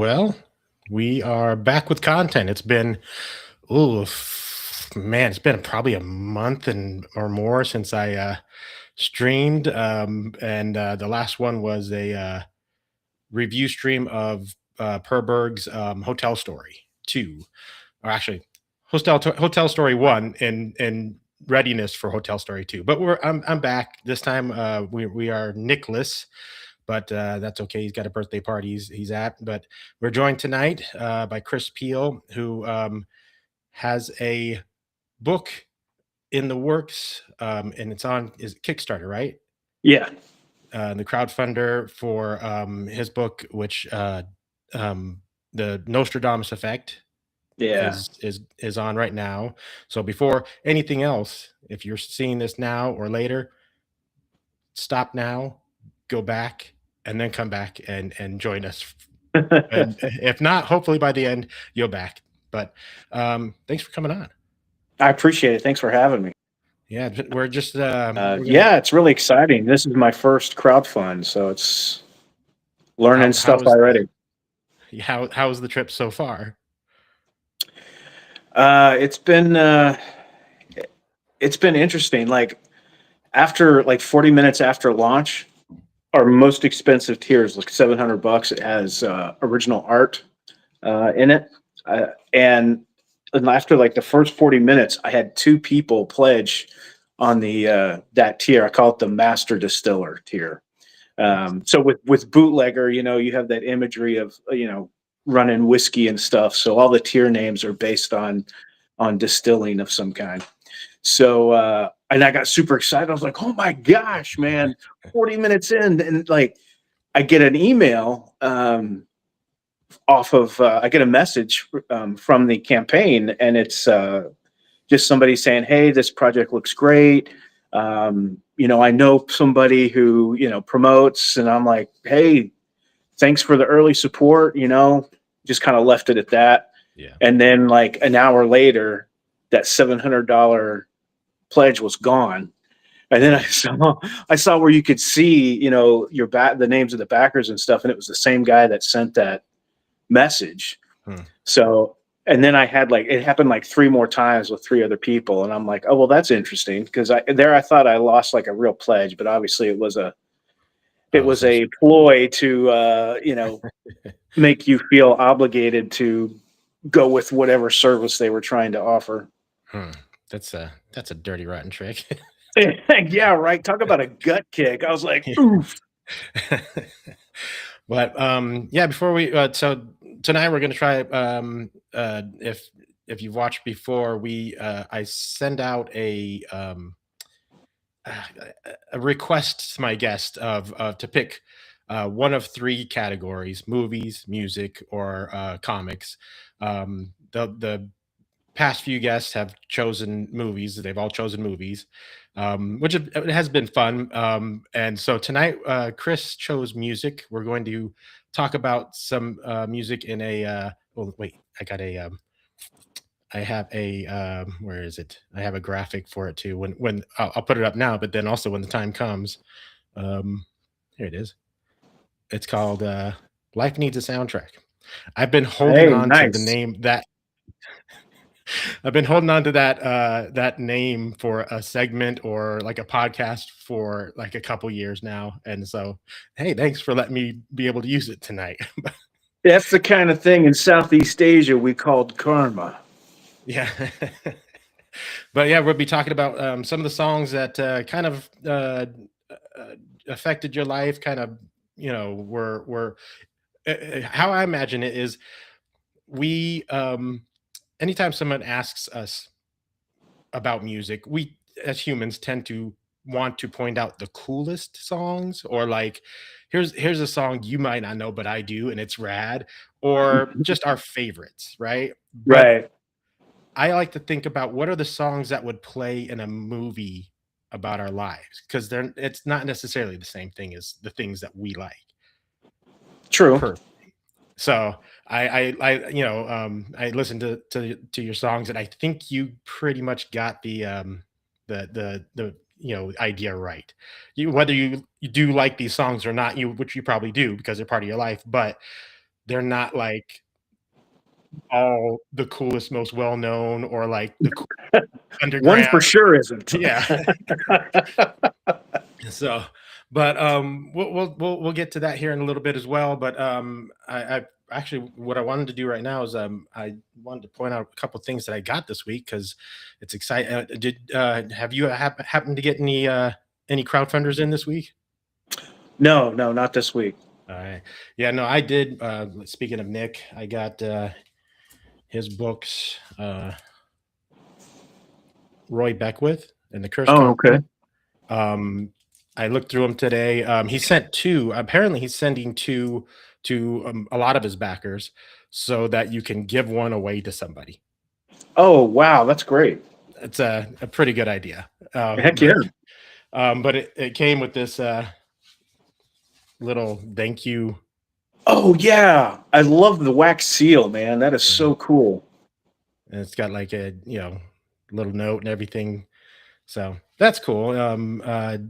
Well, we are back with content. It's been, oh man, it's been probably a month and or more since I streamed. And The last one was a review stream of Perberg's Hotel Story 2, or actually Hotel Story 1 in readiness for Hotel Story 2. But I'm back this time. We are Nicholas, but that's okay. He's got a birthday party he's at. But we're joined tonight by Chris Peel, who has a book in the works, and it's on is Kickstarter, right? Yeah. The crowdfunder for his book, which um, the Nostradamus Effect Yeah. is on right now. So before anything else, if you're seeing this now or later, stop now, go back, and then come back and join us. And if not, hopefully by the end you'll back. But thanks for coming on. I appreciate it. Thanks for having me. Yeah, we're just we're gonna. Yeah, it's really exciting. This is my first crowdfund, so it's learning How stuff was already. how's the trip so far? It's been it's been interesting. Like after 40 minutes after launch, our most expensive tier is like $700. It has original art in it, and after like the first 40 minutes, I had two people pledge on the that tier. I call it the master distiller tier. So with bootlegger, you have that imagery of running whiskey and stuff. So all the tier names are based on distilling of some kind. So and I got super excited. I was like, oh my gosh, man, 40 minutes in, and like I get an email off of I get a message from the campaign, and it's just somebody saying, hey, this project looks great. I know somebody who promotes, and I'm like, hey, thanks for the early support. Just kind of left it at that. Yeah. And then like an hour later, that $700 pledge was gone. And then I saw where you could see, the names of the backers and stuff, and it was the same guy that sent that message. Hmm. So, and then I had it happened like three more times with three other people, and I'm like, oh well, that's interesting, because I thought I lost like a real pledge, but obviously it was a Oh, so ploy to make you feel obligated to go with whatever service they were trying to offer. hmm. That's a dirty rotten trick. Yeah, right. Talk about a gut kick. I was like, oof. But yeah, before we so tonight we're gonna try if you've watched before, we I send out uh, a request to my guest of to pick one of three categories: movies, music, or comics. The past few guests have chosen movies. They've all chosen movies, which it has been fun. And so tonight, Chris chose music. We're going to talk about some music in a. Oh wait, I have a. Where is it? I have a graphic for it too. When I'll put it up now, but then also when the time comes, um, here it is. It's called "Life Needs a Soundtrack." I've been holding Hey, on to the nice. name that I've been holding on to that name for a segment or like a podcast for like a couple years now, and so hey, thanks for letting me be able to use it tonight. That's the kind of thing in Southeast Asia we called karma. Yeah, but yeah, we'll be talking about some of the songs that kind of affected your life, kind of were how I imagine it is we anytime someone asks us about music, we as humans tend to want to point out the coolest songs, or like here's a song you might not know but I do and it's rad, or just our favorites, right? But Right. I like to think about what are the songs that would play in a movie about our lives, because they're it's not necessarily the same thing as the things that we like. True. Per So I listened to your songs, and I think you pretty much got the idea right. Whether you do like these songs or not, which you probably do because they're part of your life, but they're not like all the coolest, most well known, or like the One underground. for sure isn't. Yeah. So, but we'll get to that here in a little bit as well. But I actually, what I wanted to do right now is I wanted to point out a couple of things that I got this week because it's exciting. Did have you happened to get any crowdfunders in this week? No, no, not this week. All right. Yeah, no, I did. Speaking of Nick, I got his books, Roy Beckwith and the Cursed Oh, okay. Continent. Um, I looked through them today. He sent two. Apparently, he's sending two to a lot of his backers so that you can give one away to somebody. Oh, wow, that's great. It's a pretty good idea. Heck yeah. But it came with this little thank you. Oh, yeah. I love the wax seal, man. That is so cool. And it's got like a little note and everything. So that's cool.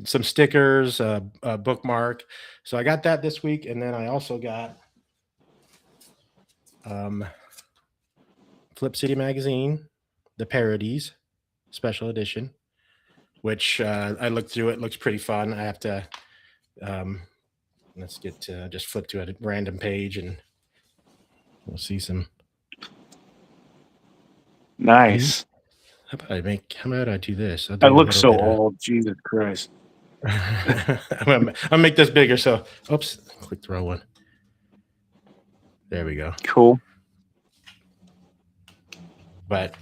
Some stickers, a bookmark. So I got that this week, and then I also got Flip City Magazine, the Parodies special edition, which I looked through. It looks pretty fun. I have to let's get just flip to a random page, and we'll see some. Nice. How about I do this? I'll I do a look little so bit old. Jesus Christ. I'll make this bigger. So, oops, quick throw one. There we go. Cool. But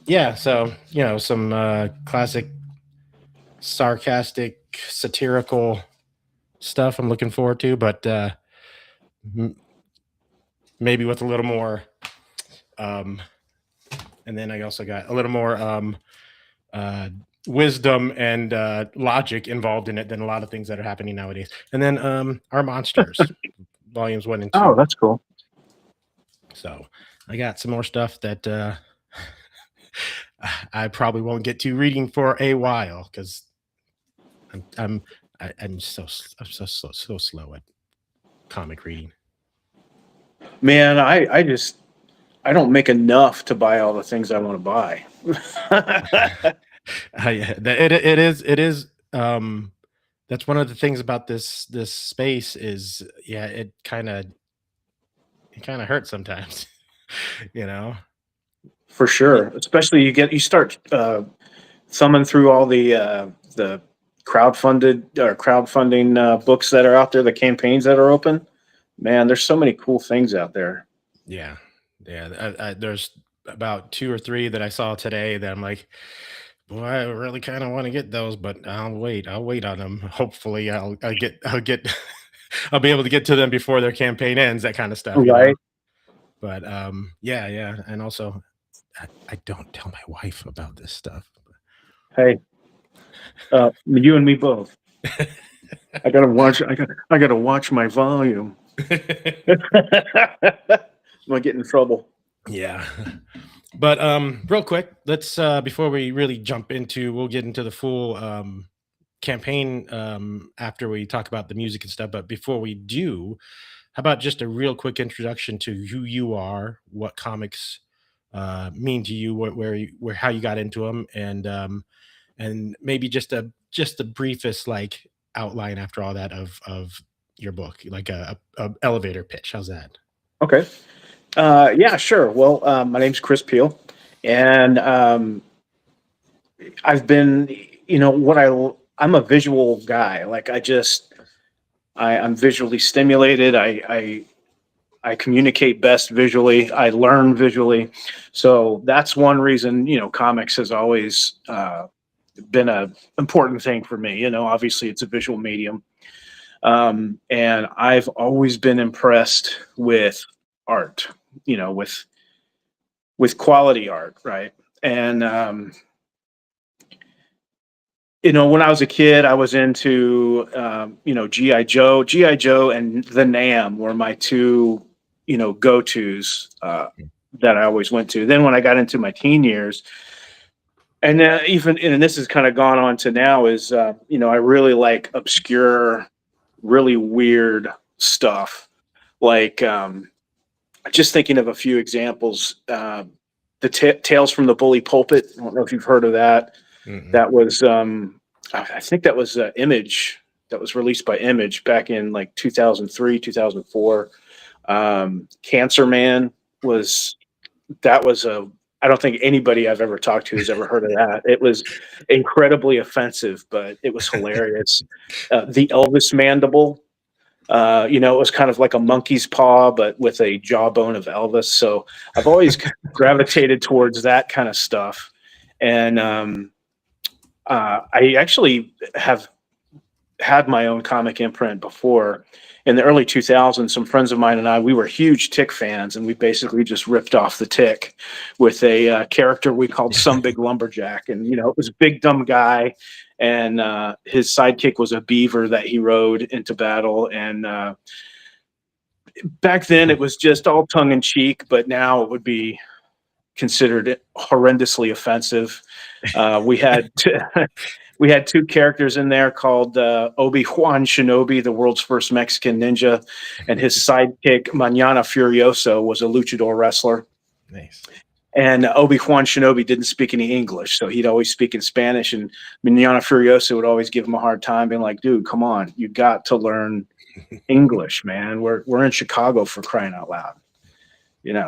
yeah, so some classic, sarcastic, satirical stuff I'm looking forward to, but maybe with a little more. And then I also got a little more wisdom and logic involved in it than a lot of things that are happening nowadays. And then Our Monsters, volumes 1 and 2. Oh, that's cool. So I got some more stuff that I probably won't get to reading for a while because I'm so slow at comic reading. Man, I don't make enough to buy all the things I want to buy. It is that's one of the things about this space is it kind of hurts sometimes. For sure. Especially you start thumbing through all the crowdfunding books that are out there, the campaigns that are open. Man, there's so many cool things out there. Yeah. There's about 2 or 3 that I saw today that I'm like, boy, I really kind of want to get those, but I'll wait on them. Hopefully I'll get I'll be able to get to them before their campaign ends, that kind of stuff. Right. But yeah, and also I don't tell my wife about this stuff. Hey, you and me both. I gotta watch my volume. I'm gonna get in trouble. Yeah. But real quick, let's before we really jump into, we'll get into the full campaign after we talk about the music and stuff. But before we do, how about just a real quick introduction to who you are, what comics mean to you, where how you got into them, and maybe just the briefest like outline after all that of your book, like a elevator pitch. How's that? Okay. Yeah, sure. Well, my name's Chris Peel, and I've been, I'm a visual guy. Like I'm visually stimulated. I communicate best visually. I learn visually. So that's one reason, comics has always been a important thing for me. Obviously it's a visual medium. And I've always been impressed with art, with quality art, right? And when I was a kid, I was into GI Joe. GI Joe and the Nam were my two go-tos that I always went to. Then when I got into my teen years, and this has kind of gone on to now, is I really like obscure, really weird stuff, like just thinking of a few examples. The Tales from the Bully Pulpit. I don't know if you've heard of that. Mm-mm. That was, I think that was Image. That was released by Image back in like 2003, 2004. Cancer Man was that was a. I don't think anybody I've ever talked to has ever heard of that. It was incredibly offensive, but it was hilarious. The Elvis Mandible. It was kind of like a monkey's paw, but with a jawbone of Elvis. So I've always gravitated towards that kind of stuff. And I actually have had my own comic imprint before. In the early 2000s, some friends of mine and I, we were huge Tick fans, and we basically just ripped off the Tick with a character we called Some Big Lumberjack. And, it was a big, dumb guy, and his sidekick was a beaver that he rode into battle. And back then, it was just all tongue in cheek, but now it would be considered horrendously offensive. We had we had two characters in there called Obi-Wan Shinobi, the world's first Mexican ninja, and his sidekick Mañana Furioso was a luchador wrestler. Nice. And Obi-Wan Shinobi didn't speak any English, so he'd always speak in Spanish. And Mañana Furioso would always give him a hard time, being like, "Dude, come on, you got to learn English, man. We're in Chicago, for crying out loud."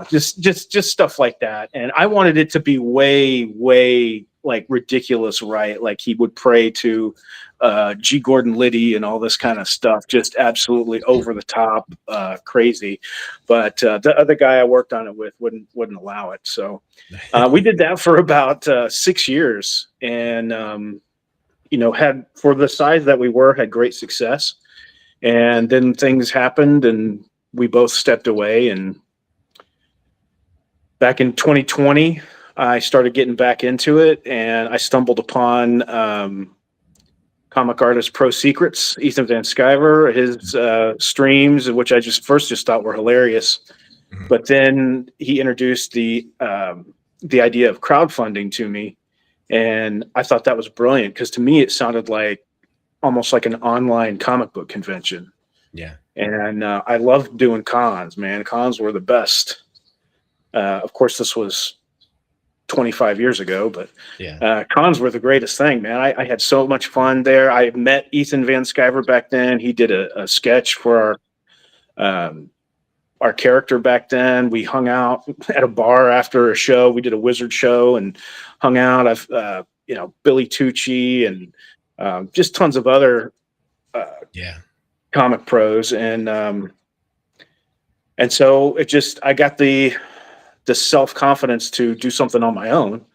Just stuff like that. And I wanted it to be way like ridiculous, right? Like he would pray to G. Gordon Liddy and all this kind of stuff, just absolutely over the top, crazy. But the other guy I worked on it with wouldn't allow it. So we did that for about 6 years, and had, for the size that we were, had great success. And then things happened, and we both stepped away. And back in 2020, I started getting back into it, and I stumbled upon comic artist Pro Secrets, Ethan Van Sciver, his streams, which I just thought were hilarious. Mhm. But then he introduced the idea of crowdfunding to me, and I thought that was brilliant, because to me it sounded like almost like an online comic book convention. Yeah. And I loved doing cons, man. Cons were the best. Of course, this was 25 years ago, but Yeah. cons were the greatest thing, man. I had so much fun there. I met Ethan Van Sciver back then. He did a sketch for our character back then. We hung out at a bar after a show. We did a wizard show and hung out. I've Billy Tucci and just tons of other Yeah. comic pros, and so I got the self-confidence to do something on my own.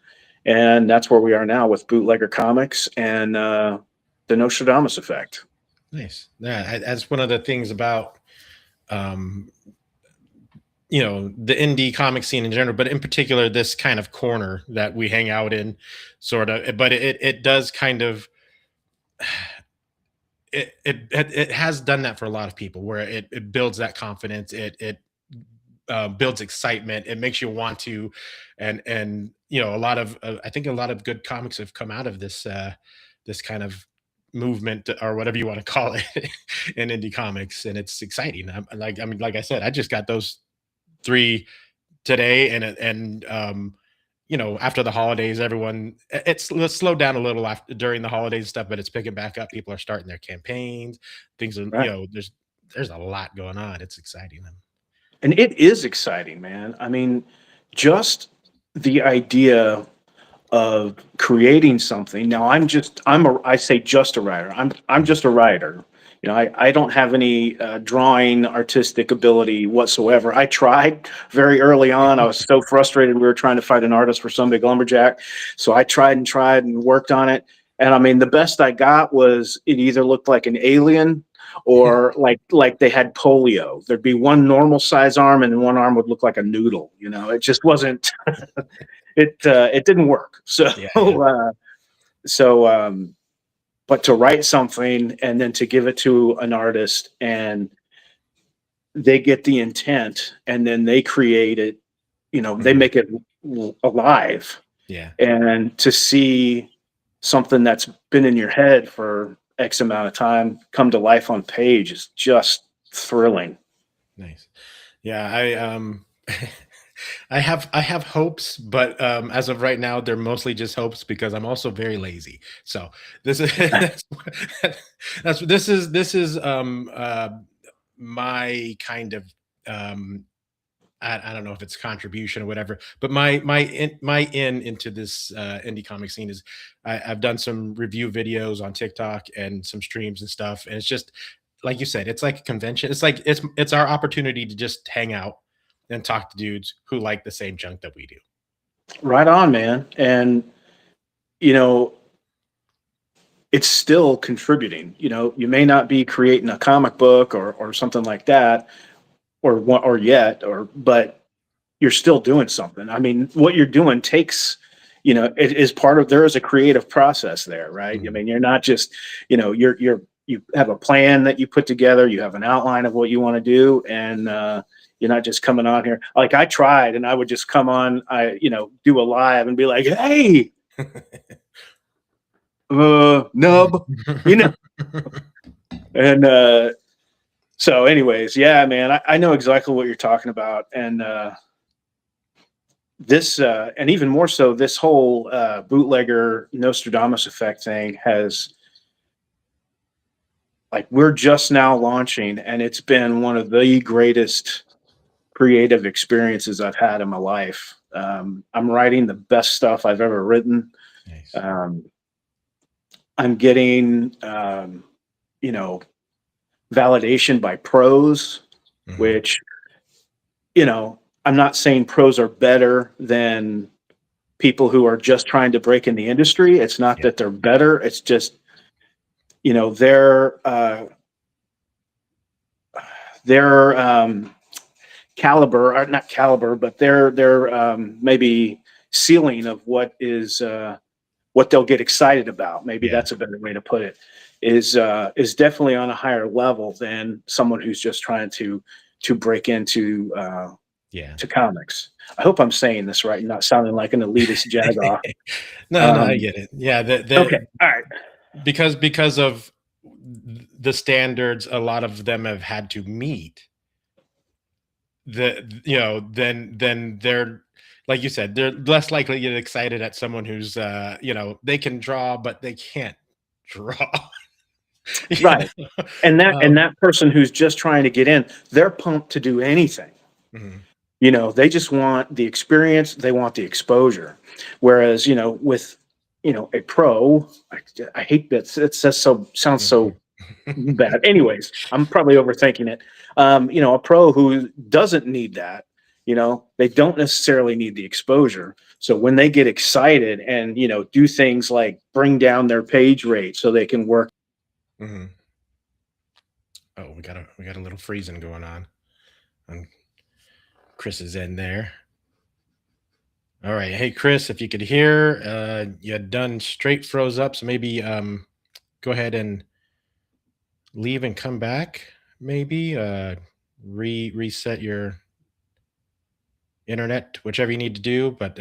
And that's where we are now with Bootlegger Comics and the Nostradamus Effect. Nice. Yeah. That's one of the things about, um, the indie comic scene in general, but in particular, this kind of corner that we hang out in, sort of, but it does kind of, it has done that for a lot of people, where it builds that confidence. It builds excitement. It makes you want to, and a lot of I think a lot of good comics have come out of this kind of movement, or whatever you want to call it, in indie comics, and it's exciting. Like I said, I just got those three today, and after the holidays, everyone, let's slow down a little after during the holidays stuff, but it's picking back up. People are starting their campaigns. Things are, Right. there's a lot going on. It's exciting. And it is exciting, man. I mean, just the idea of creating something. Now I say just a writer. I'm just a writer. I don't have any drawing artistic ability whatsoever. I tried very early on. I was so frustrated. We were trying to find an artist for Some Big Lumberjack. So I tried and worked on it. And I mean, the best I got was, it either looked like an alien, or like they had polio. There'd be one normal size arm, and one arm would look like a noodle. It just wasn't. It didn't work. So Yeah, yeah. so but to write something and then to give it to an artist, and they get the intent, and then they create it, they Mhm. make it alive. Yeah. And to see something that's been in your head for X amount of time come to life on page is just thrilling. Nice. Yeah, I have hopes, but as of right now, they're mostly just hopes because I'm also very lazy. So this is this is my kind of um I don't know if it's contribution or whatever, but my in into this indie comic scene is I've done some review videos on TikTok and some streams and stuff, and it's just like you said, it's like a convention. It's like it's our opportunity to just hang out and talk to dudes who like the same junk that we do. Right on, man. And you know, it's still contributing. You know, you may not be creating a comic book or something like that, or yet, or but you're still doing something. I mean, what you're doing takes, it is part of, there is a creative process there, right? I Mhm. mean, you're not just, you have a plan that you put together, you have an outline of what you want to do, and you're not just coming on here. Like I tried, and I would just come on, do a live and be like, "Hey, nub," you know, and so, anyways, yeah, man, I know exactly what you're talking about, and and even more so, this whole bootlegger Nostradamus effect thing has, like, we're just now launching, and it's been one of the greatest creative experiences I've had in my life. I'm writing the best stuff I've ever written. Nice. Um, I'm getting, you know, validation by pros, Mhm. which, I'm not saying pros are better than people who are just trying to break in the industry. It's not Yeah. that they're better. It's just, their caliber, or not caliber, but their maybe ceiling of what they'll get excited about. Maybe Yeah. that's a better way to put it. Is definitely on a higher level than someone who's just trying to break into Yeah. to comics. I hope I'm saying this right, and not sounding like an elitist jagoff. No, no, I Um, get it. Yeah, okay, all right, because of the standards a lot of them have had to meet, then they're like you said, they're less likely to get excited at someone who's they can draw, but they can't draw. You right. know? And that person who's just trying to get in, they're pumped to do anything. Mhm. They just want the experience, they want the exposure. Whereas, with, a pro, I hate that it says so sounds Mhm. so bad. Anyways, I'm probably overthinking it. A pro who doesn't need that, they don't necessarily need the exposure. So when they get excited and, do things like bring down their page rate so they can work. Mhm. Oh, we got a little freezing going on Chris's end there. All right. Hey Chris, if you could hear, you done straight froze up, so maybe go ahead and leave and come back, maybe. Reset your internet, whichever you need to do, but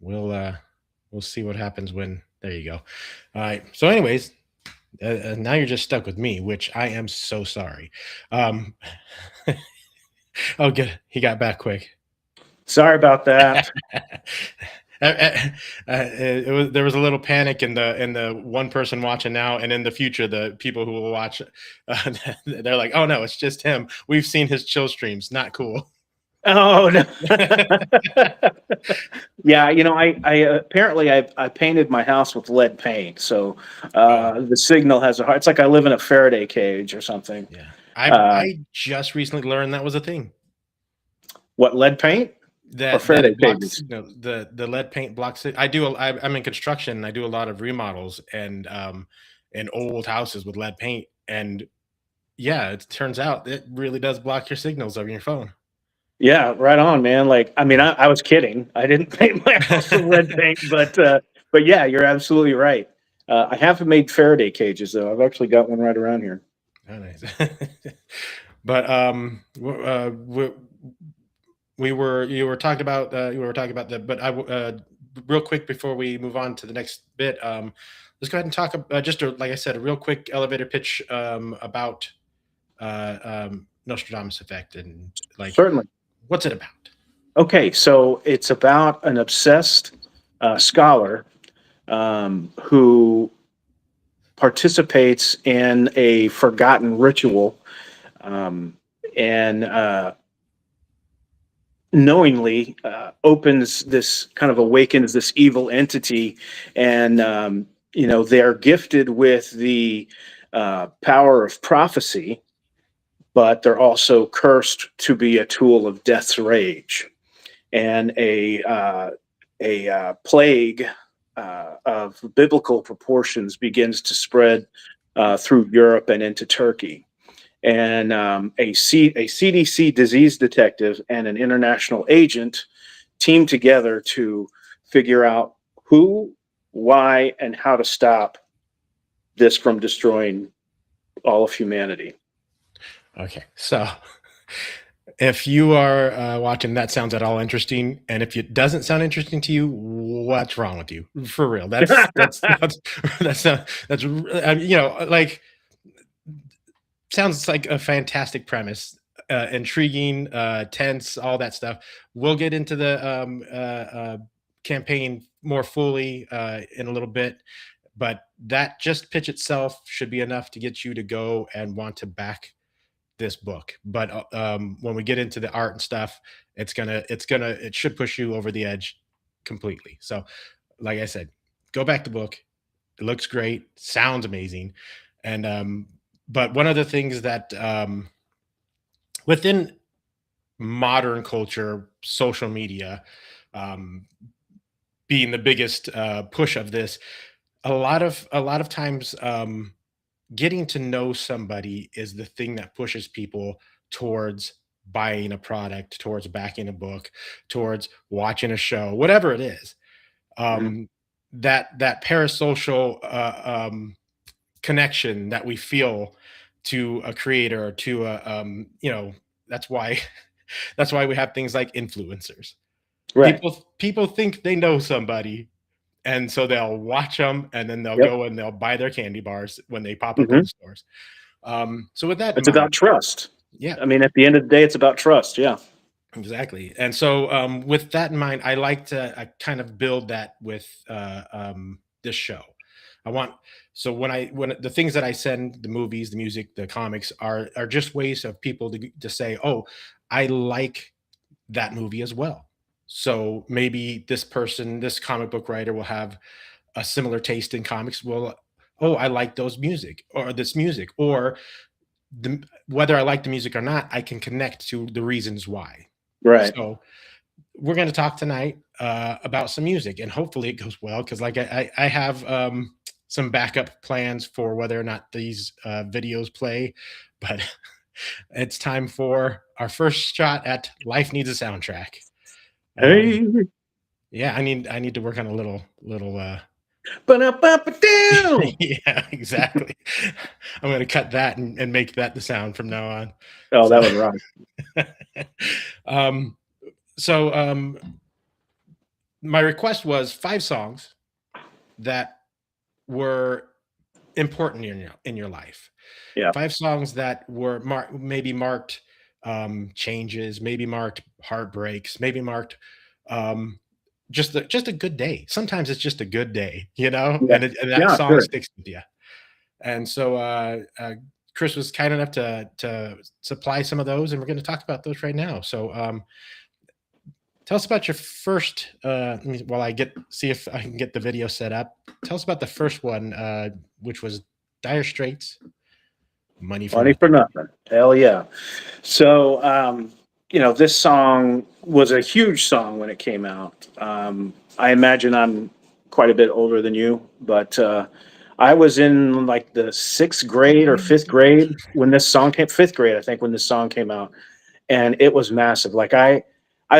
we'll uh we'll see what happens when there you go. All right. So anyways, now you're just stuck with me, which I am so sorry. Um oh good. He got back quick. Sorry about that. It was there was a little panic in the one person watching now, and in the future, the people who will watch, they're like, "Oh no, it's just him. We've seen his chill streams. Not cool." Oh no. Yeah, I apparently I painted my house with lead paint, so Oh the signal has a hard. It's like I live in a Faraday cage or something. yeah, Uh, I just recently learned that was a thing. what, lead paint or That Faraday it blocks cages? the lead paint blocks it. I'm in construction. And I do a lot of remodels and in old houses with lead paint, and yeah, it turns out it really does block your signals over your phone. Yeah, right on, man. Like, I mean, I was kidding. I didn't paint my house with lead paint, but yeah, you're absolutely right. I haven't made Faraday cages though. I've actually got one right around here. Oh, nice. But we were you were talking about you were talking about that, but real quick before we move on to the next bit, let's go ahead and talk just like I said, a real quick elevator pitch about Nostradamus effect and like Certainly. What's it about? Okay, so it's about an obsessed scholar who participates in a forgotten ritual, um, and knowingly opens this kind of awakens this evil entity, and they're gifted with the power of prophecy, but they're also cursed to be a tool of death's rage. And a plague of biblical proportions begins to spread through Europe and into Turkey. And a CDC disease detective and an international agent team together to figure out who, why, and how to stop this from destroying all of humanity. Okay, so if you are watching, that sounds at all interesting, and if it doesn't sound interesting to you, what's wrong with you? For real, that's not, like sounds like a fantastic premise, intriguing, tense, all that stuff. We'll get into the campaign more fully in a little bit, but that just pitch itself should be enough to get you to go and want to back this book. But when we get into the art and stuff, it should push you over the edge completely. So, like I said, go back the book. It looks great, sounds amazing, and but one of the things that within modern culture, social media um, being the biggest push of this, a lot of times getting to know somebody is the thing that pushes people towards buying a product, towards backing a book, towards watching a show, whatever it is. Mhm. Um, that parasocial connection that we feel to a creator, to a that's why that's why we have things like influencers. Right. People think they know somebody, and so they'll watch them, and then they'll Yep. go and they'll buy their candy bars when they pop up in Hmm. the stores. So with that in It's mind, about trust. yeah, I mean, at the end of the day, it's about trust. Yeah. exactly. And so with that in mind, I like to kind of build that with this show. I want so when the things that I send, the movies, the music, the comics are just ways of people to say, oh, I like that movie as well. So maybe this person, this comic book writer, will have a similar taste in comics. Well, oh, I like those music or this music, or whether I like the music or not, I can connect to the reasons why. Right. So we're going to talk tonight about some music, and hopefully it goes well. Because like I have some backup plans for whether or not these videos play, but it's time for our first shot at Life Needs a Soundtrack. Um, Hey. yeah, I need to work on a little Ba-da-ba-ba-down. yeah, exactly. I'm gonna cut that and make that the sound from now on. Oh, So that would rock. um so my request was 5 songs that were important in your life. Yeah. 5 songs that were maybe marked changes, maybe marked heartbreaks, maybe marked um just a good day. Sometimes it's just a good day, Yeah. and that Yeah, song sure. sticks with you. And so Chris was kind enough to supply some of those, and we're going to talk about those right now. So tell us about your first. While I see if I can get the video set up. Tell us about the first one, which was Dire Straits, "Money for Money for Nothing." nothing. Hell yeah. So, this song was a huge song when it came out. I imagine I'm quite a bit older than you, but I was in like the sixth grade or fifth grade when this song came. Fifth grade, I think, when this song came out, and it was massive. Like I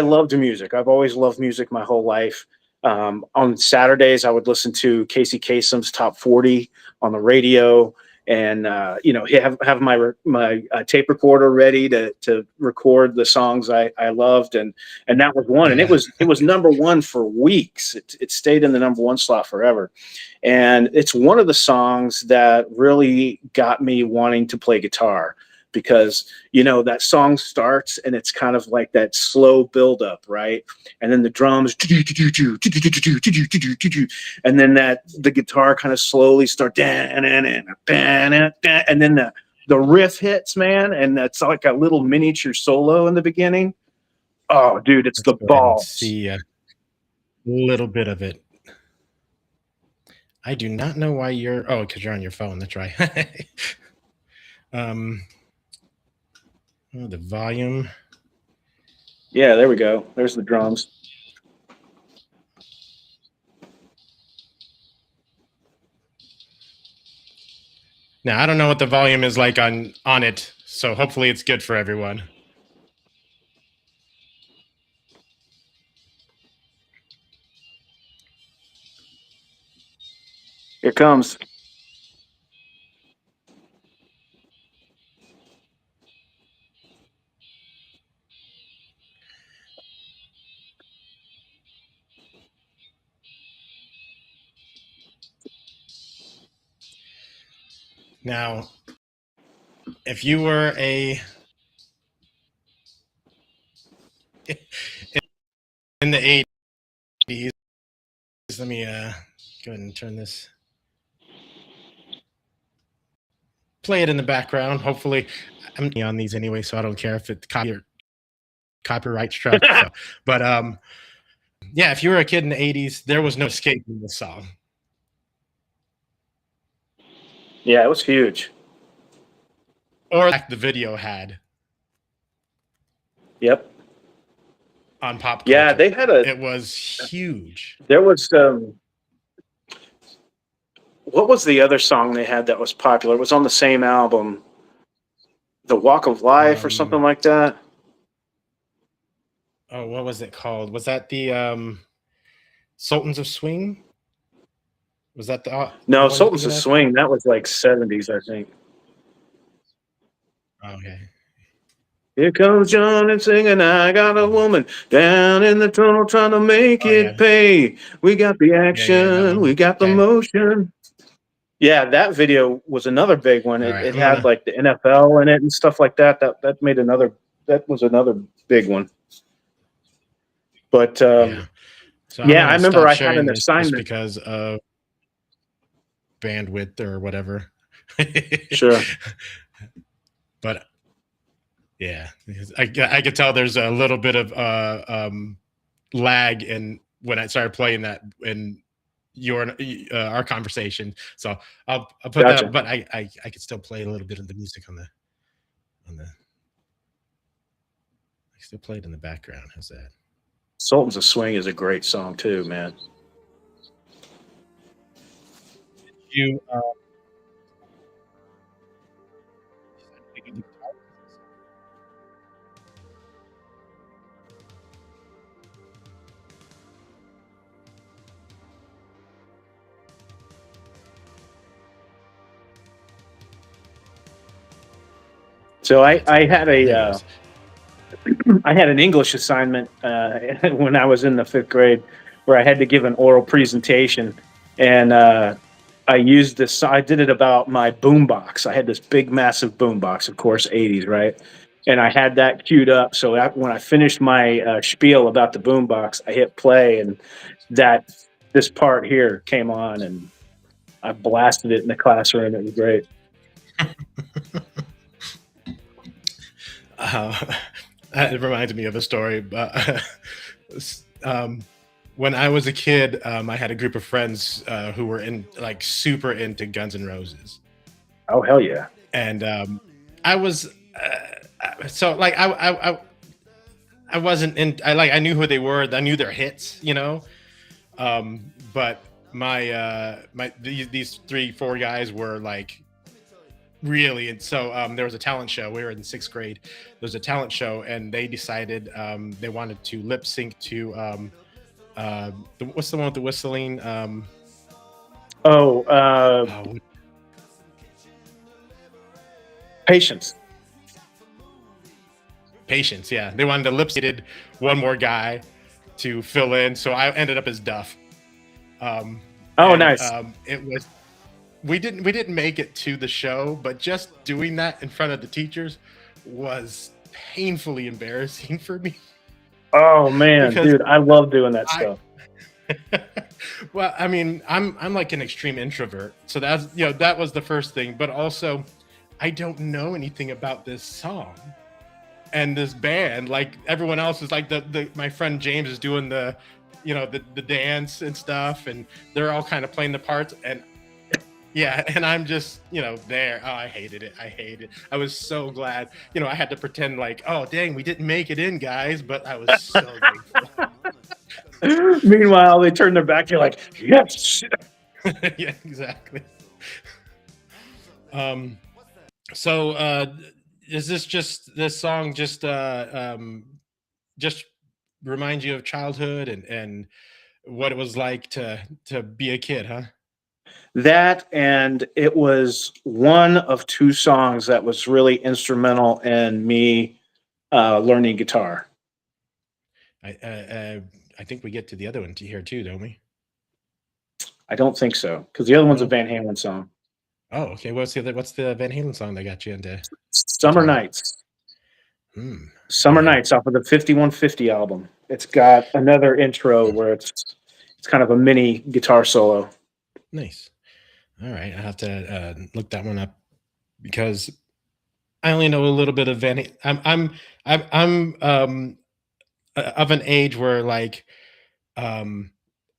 loved music. I've always loved music my whole life. On Saturdays, I would listen to Casey Kasem's Top 40 on the radio, and have my tape recorder ready to record the songs I loved, and that was one, and Yeah. it was number one for weeks. It stayed in the number one slot forever, and it's one of the songs that really got me wanting to play guitar. because that song starts and it's kind of like that slow build up, right? And then the drums, and then the guitar kind of slowly start, and then the riff hits, man, and that's like a little miniature solo in the beginning. Oh, dude, it's Let's the go ahead and balls. see a little bit of it. I do not know why you're. Oh, because you're on your phone. That's right. um, the volume. Yeah, there we go. There's the drums. Now I don't know what the volume is like on it, so hopefully it's good for everyone. Here comes. Now, if you were in the 80s, let me go ahead and turn this. Play it in the background. Hopefully, I'm on these anyway, so I don't care if it's copyright struck. So, but yeah, if you were a kid in the 80s, there was no escaping this song. Yeah, it was huge. Or like the video had. Yep. On pop culture. Yeah, they had it was huge. There was what was the other song they had that was popular? It was on the same album, The Walk of Life or something like that. Oh, what was it called? Was that the Sultans of Swing? Was that no, Sultans of Swing? That was like 70s, I think. Okay. Here comes John and singing, I got a woman down in the tunnel trying to make it pay. We got the action, we got the motion. Yeah, that video was another big one. It had like the NFL in it and stuff like that. That was another big one. But So I remember I had an assignment because of bandwidth or whatever. Sure. But yeah, I could tell there's a little bit of lag in when I started playing that in our conversation. So I'll put that, but I could still play a little bit of the music on the I still play it in the background. How's that? Sultans of Swing is a great song too, man. You So I had I had an English assignment when I was in the 5th grade where I had to give an oral presentation, and I used this. I did it about my boombox. I had this big, massive boombox, of course, 80s, right? And I had that queued up. So when I finished my spiel about the boombox, I hit play, and this part here came on, and I blasted it in the classroom. It was great. It reminds me of a story. When I was a kid, I had a group of friends who were super into Guns N' Roses. Oh, hell yeah! And I was so like I wasn't in. I knew who they were. I knew their hits, but these 3-4 guys were like really, and so there was a talent show. We were in 6th grade. There was a talent show, and they decided they wanted to lip sync to what's the one with the whistling? Patience. Patience, yeah. They wanted to lip sync one more guy to fill in, so I ended up as Duff. Nice. It was we didn't make it to the show, but just doing that in front of the teachers was painfully embarrassing for me Oh man, because dude, I love doing that I stuff. well, I mean, I'm like an extreme introvert. So that's, that was the first thing, but also I don't know anything about this song and this band. Like everyone else is like the my friend James is doing the dance and stuff, and they're all kind of playing the parts, and yeah, and I'm just, there. Oh, I hated it. I hated it. I was so glad. I had to pretend like, oh, dang, we didn't make it in, guys, but I was so thankful. Meanwhile, they turn their back. You're like, yes. Yeah, exactly. Um, so is this song just remind you of childhood and what it was like to be a kid, huh? That, and it was one of two songs that was really instrumental in me learning guitar. I think we get to the other one here too, don't we? I don't think so, because the other one's a No. Van Halen song, Oh, okay. What's the Van Halen song that got you into "Summer guitar? Nights." Hmm. "Summer Yeah. Nights" off of the 5150 album. It's got another intro where it's kind of a mini guitar solo. Nice. All right. I have to look that one up because I only know a little bit of Van. I'm of an age where like um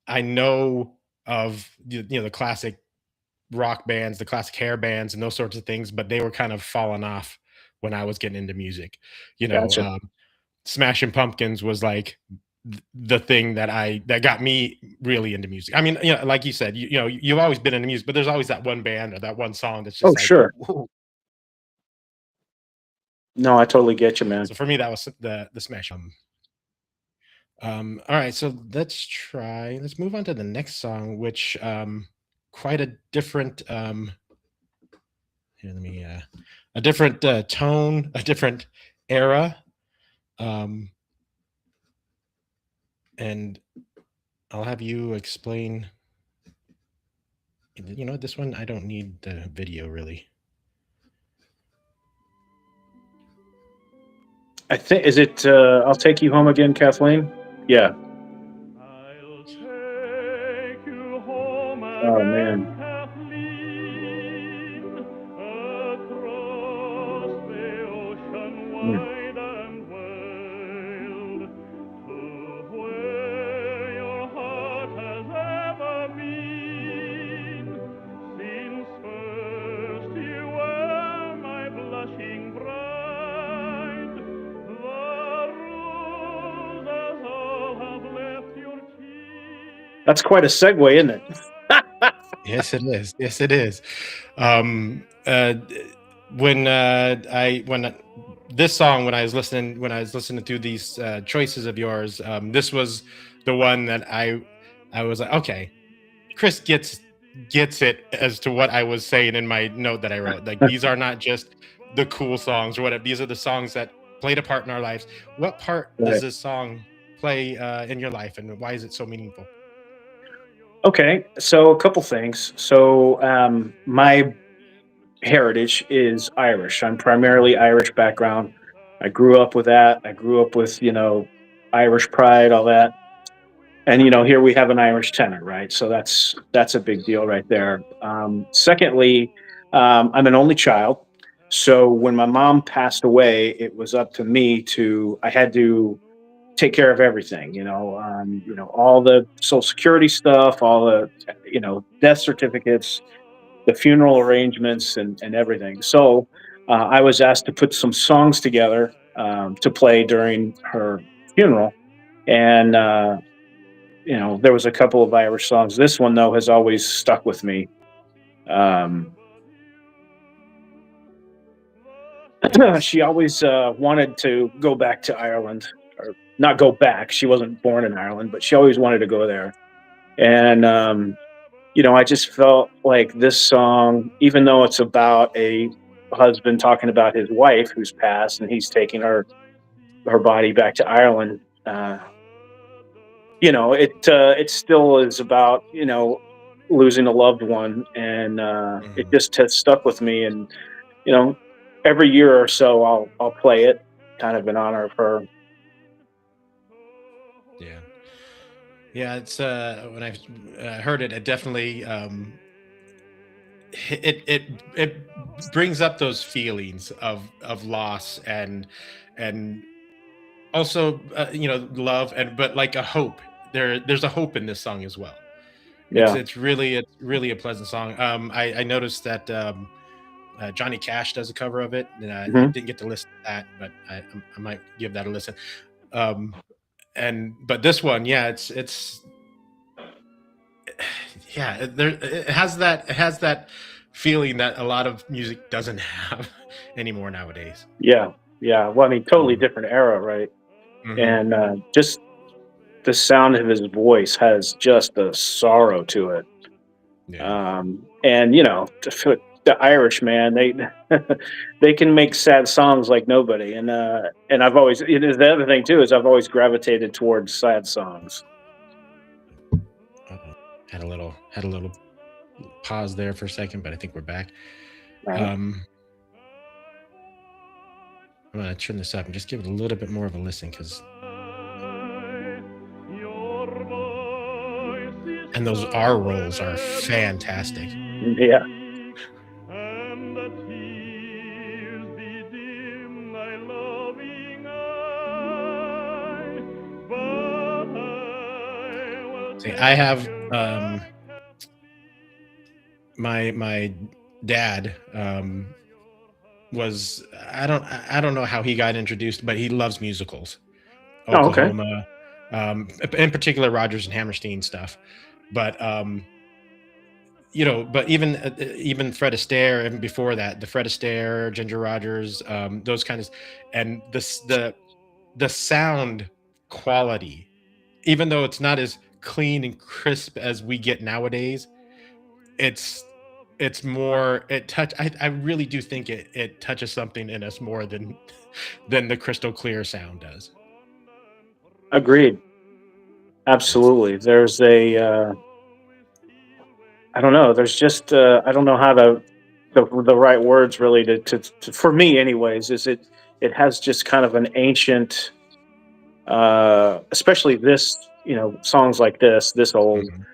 I know of the classic rock bands, the classic hair bands, and those sorts of things, but they were kind of falling off when I was getting into music. You know, Gotcha. um, Smashing Pumpkins was like the thing that got me really into music. I mean, like you said, you've always been into music, but there's always that one band or that one song that's Oh, just like, sure. whoa. No, I totally get you, man. So for me, that was the Smash. All right, so let's move on to the next song, which quite a different here, let me a different tone, a different era. Um, and I'll have you explain. This one I don't need the video really. I think, is it "I'll Take You Home Again," Kathleen? Yeah. I'll take you home Oh man. again, Kathleen, across the ocean Mm. wide and wild, to where your heart has ever been. Since first you were my blushing bride, the roses all have left your That's quite a cheek. segue, isn't it? Yes, it is. Yes, it is. Um, uh, when this song when I was listening to these choices of yours, this was the one that I was like, okay, Chris gets it as to what I was saying in my note that I wrote. Like these are not just the cool songs or whatever. These are the songs that played a part in our lives. What part does Right. this song play in your life, and why is it so meaningful? Okay, so a couple things. So my heritage is Irish. I'm primarily Irish background. I grew up with that. I grew up with Irish pride, all that. And here we have an Irish tenor, right? So that's a big deal right there. Secondly, I'm an only child, so when my mom passed away, it was up to me to. I had to take care of everything. All the Social Security stuff, all the death certificates, the funeral arrangements, and everything. So I was asked to put some songs together to play during her funeral, and there was a couple of Irish songs. This one though has always stuck with me. Um, she always wanted to go back to Ireland, or not go back. She wasn't born in Ireland, but she always wanted to go there. And I just felt like this song, even though it's about a husband talking about his wife who's passed and he's taking her body back to Ireland. It still is about losing a loved one, and it Mhm. just has stuck with me. And you know, every year or so, I'll play it, kind of in honor of her. Yeah. Yeah, it's when I've heard it, it definitely it brings up those feelings of loss and also love and but like a hope. There's a hope in this song as well. Yeah. It's really a pleasant song. I noticed that Johnny Cash does a cover of it, and I Hmm. didn't get to listen to that, but I might give that a listen. Um, and but this one, yeah, it's yeah, it has that feeling that a lot of music doesn't have anymore nowadays. Yeah. Yeah. Well, I mean, totally Mhm, different era, right? mhm, And just the sound of his voice has just a sorrow to it. yeah. And the Irish, man, they they can make sad songs like nobody. And I've always, it is the other thing too, is I've always gravitated towards sad songs. Uh-oh. Had a little pause there for a second, but I think we're back. Right. Um, I'm gonna turn this up and just give it a little bit more of a listen because Your voice is and those R rolls are fantastic. Yeah. sweet, and the tears bedim thy loving eye. But I will See, I take have you back. my dad was I don't know how he got introduced, but he loves musicals. Oh, okay. Oklahoma, in particular Rodgers and Hammerstein stuff. But but even Fred Astaire, and before that, the Fred Astaire, Ginger Rogers, those kinds, and the sound quality, even though it's not as clean and crisp as we get nowadays, it's it's more it touch I really do think it touches something in us more than than the crystal clear sound does. Agreed. It's Absolutely. There's I don't know. There's just, I don't know how the right words really to for me anyways, is it has just kind of an ancient, especially this, songs like this old, Mhm,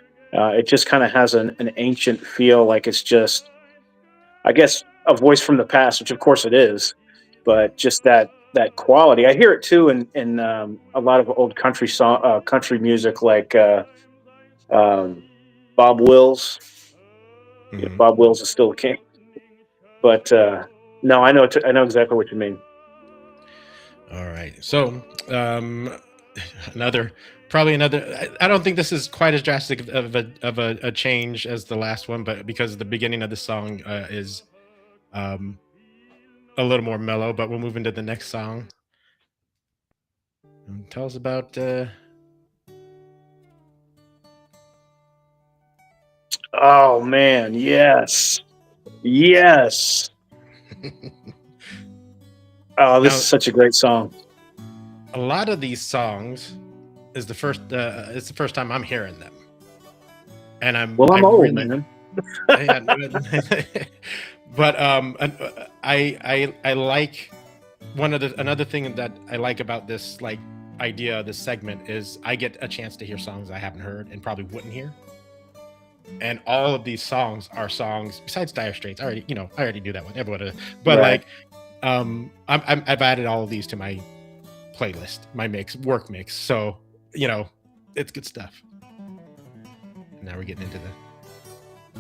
it just kind of has an ancient feel, like it's just, I guess, a voice from the past, which of course it is, yeah. but just that quality. I hear it too in a lot of old country music, like um, Bob Wills. Yeah, Mhm. Bob Wills is still the king, but no, I know exactly what you mean. All right. So, another, probably another. I don't think this is quite as drastic of a change as the last one, but because the beginning of the song is um, a little more mellow. But we'll move into the next song. Tell us about. Oh man, yes, yes. Oh, this is Now, such a great song. a lot of these songs is the first. It's the first time I'm hearing them, and Well, I I'm old, really man. yeah, but I like one of the another thing that I like about this like idea of this segment is I get a chance to hear songs I haven't heard and probably wouldn't hear. And all of these songs are songs besides Dire Straits. I already knew that one. Everyone, but Right. like, I've added all of these to my playlist, my work mix. So you know, it's good stuff. And now we're getting into the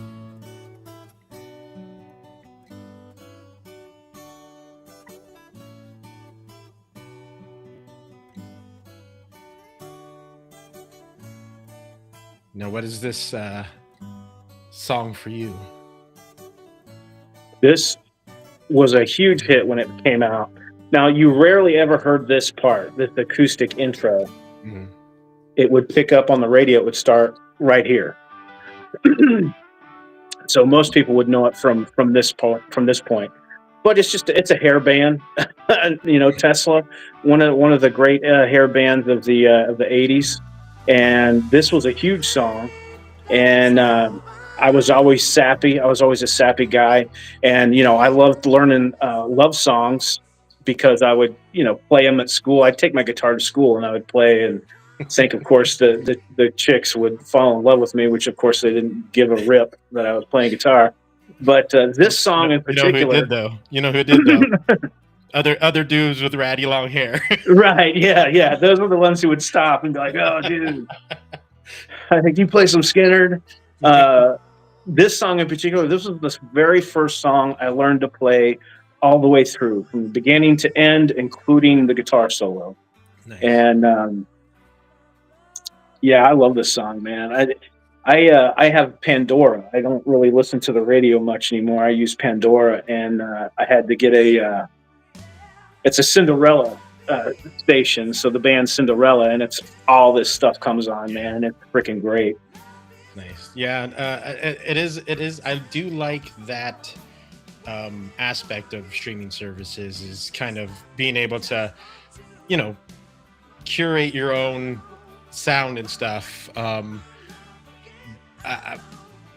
now. What is this song for you? This was a huge hit when it came out. Now, you rarely ever heard this part, this acoustic intro. Mhm. It would pick up on the radio. It would start right here. So most people would know it from this point. From this point, but it's a hair band. Tesla, one of the great hair bands of the '80s, and this was a huge song. And I was always sappy. I was always a sappy guy, and I loved learning love songs because I would play them at school. I'd take my guitar to school and I would play and think, of course, the chicks would fall in love with me, which of course they didn't give a rip that I was playing guitar. But this song in You know who it particular, did though? You know who it did though? Other dudes with ratty long hair. right? Yeah, yeah. Those were the ones who would stop and be like, "Oh, dude, I think you play some Skinner." This song in particular, this was the very first song I learned to play all the way through, from beginning to end, including the guitar solo. Nice. And yeah, I love this song, man. I have Pandora. I don't really listen to the radio much anymore. I use Pandora, and I had to get it's a Cinderella station, so the band Cinderella, and it's all this stuff comes on, man. It's freaking great. Nice. Yeah, it is. It is. I do like that aspect of streaming services is kind of being able to, you know, curate your own sound and stuff.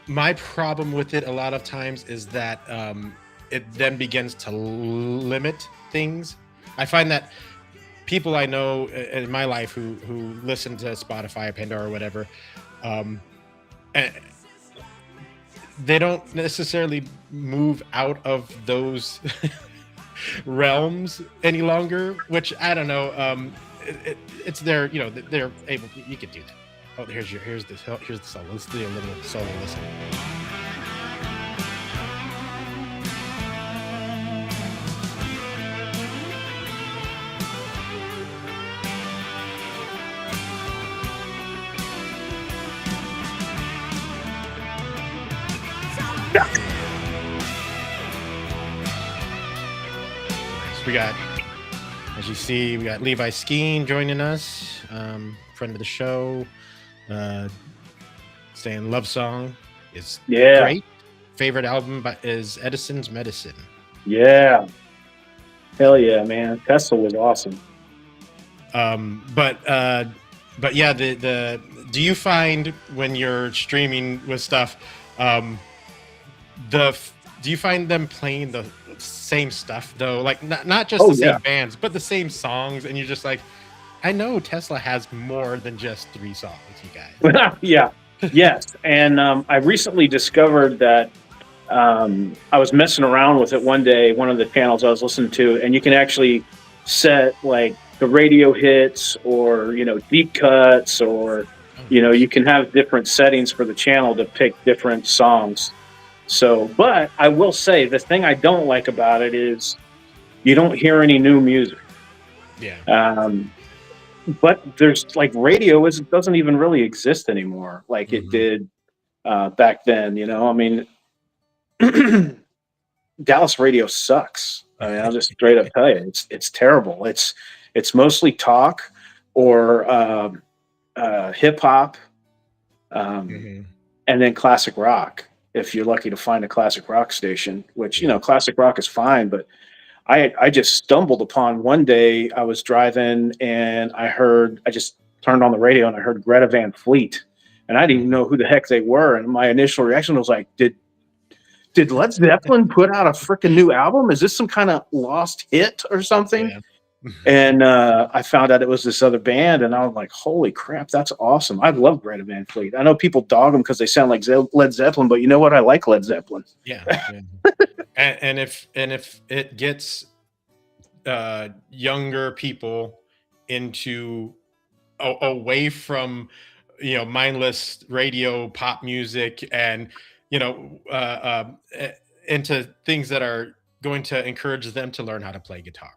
My problem with it a lot of times is that it then begins to limit things. I find that people I know in my life who listen to Spotify, Pandora, or whatever, and they don't necessarily move out of those realms any longer. Which I don't know. It's their, you know, they're able. You could do that. Oh, here's the solo. Let's do a little solo listen. We got, as you see, we got Levi Skeen joining us, friend of the show, saying Love Song is great. Favorite album is Edison's Medicine. Yeah. Hell yeah, man. Tesla was awesome. But yeah, do you find when you're streaming with stuff, do you find them playing the same stuff though, like not just the same bands but the same songs, and you're just like, I know Tesla has more than just 3 songs, you guys? Yeah. Yes. And I recently discovered that I was messing around with it one day, one of the channels I was listening to, and you can actually set like the radio hits or deep cuts, or you can have different settings for the channel to pick different songs. So, but I will say the thing I don't like about it is you don't hear any new music. Yeah. But there's like radio doesn't even really exist anymore like it did back then. I mean, Dallas radio sucks. I mean, I'll just straight up tell you, it's terrible. It's mostly talk or hip hop, and then classic rock. If you're lucky to find a classic rock station, which, classic rock is fine, but I just stumbled upon one day. I was driving and I just turned on the radio and I heard Greta Van Fleet, and I didn't even know who the heck they were. And my initial reaction was like, did Led Zeppelin put out a freaking new album? Is this some kind of lost hit or something? Yeah. And I found out it was this other band, and I was like, holy crap, that's awesome. I love Greta Van Fleet. I know people dog them because they sound like Led Zeppelin, but you know what? I like Led Zeppelin. Yeah. and if it gets younger people into away from mindless radio pop music and into things that are going to encourage them to learn how to play guitar.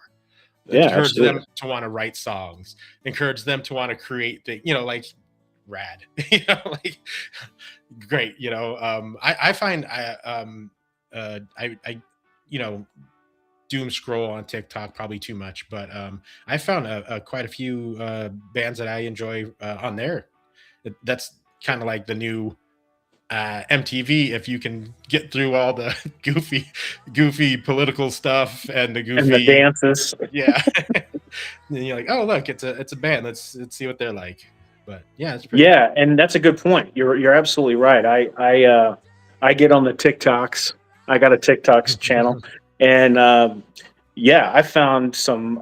Encourage absolutely. them to want to write songs, encourage them to want to create things, like rad, like great. I find I doom scroll on TikTok probably too much, but I found quite a few bands that I enjoy on there. That's kind of like the new MTV, if you can get through all the goofy political stuff and the dances. Yeah. And you're like, oh look, it's a band. Let's see what they're like. But yeah, it's pretty and that's a good point. You're absolutely right. I get on the TikToks. I got a TikToks channel, and yeah, I found some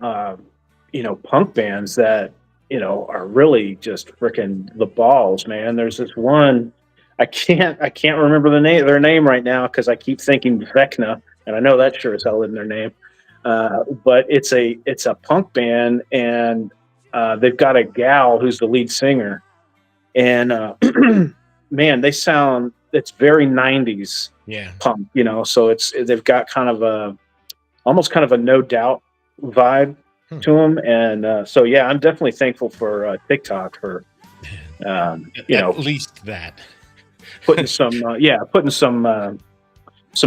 punk bands that are really just freaking the balls, man. There's this one I can't remember their name right now because I keep thinking Vecna, and I know that sure as hell isn't their name. But it's a punk band, and they've got a gal who's the lead singer, and man, they sound it's very 90s Yeah. punk, so they've got kind of a almost kind of a No Doubt vibe Hmm. to them, and so yeah, I'm definitely thankful for TikTok for At least that. putting some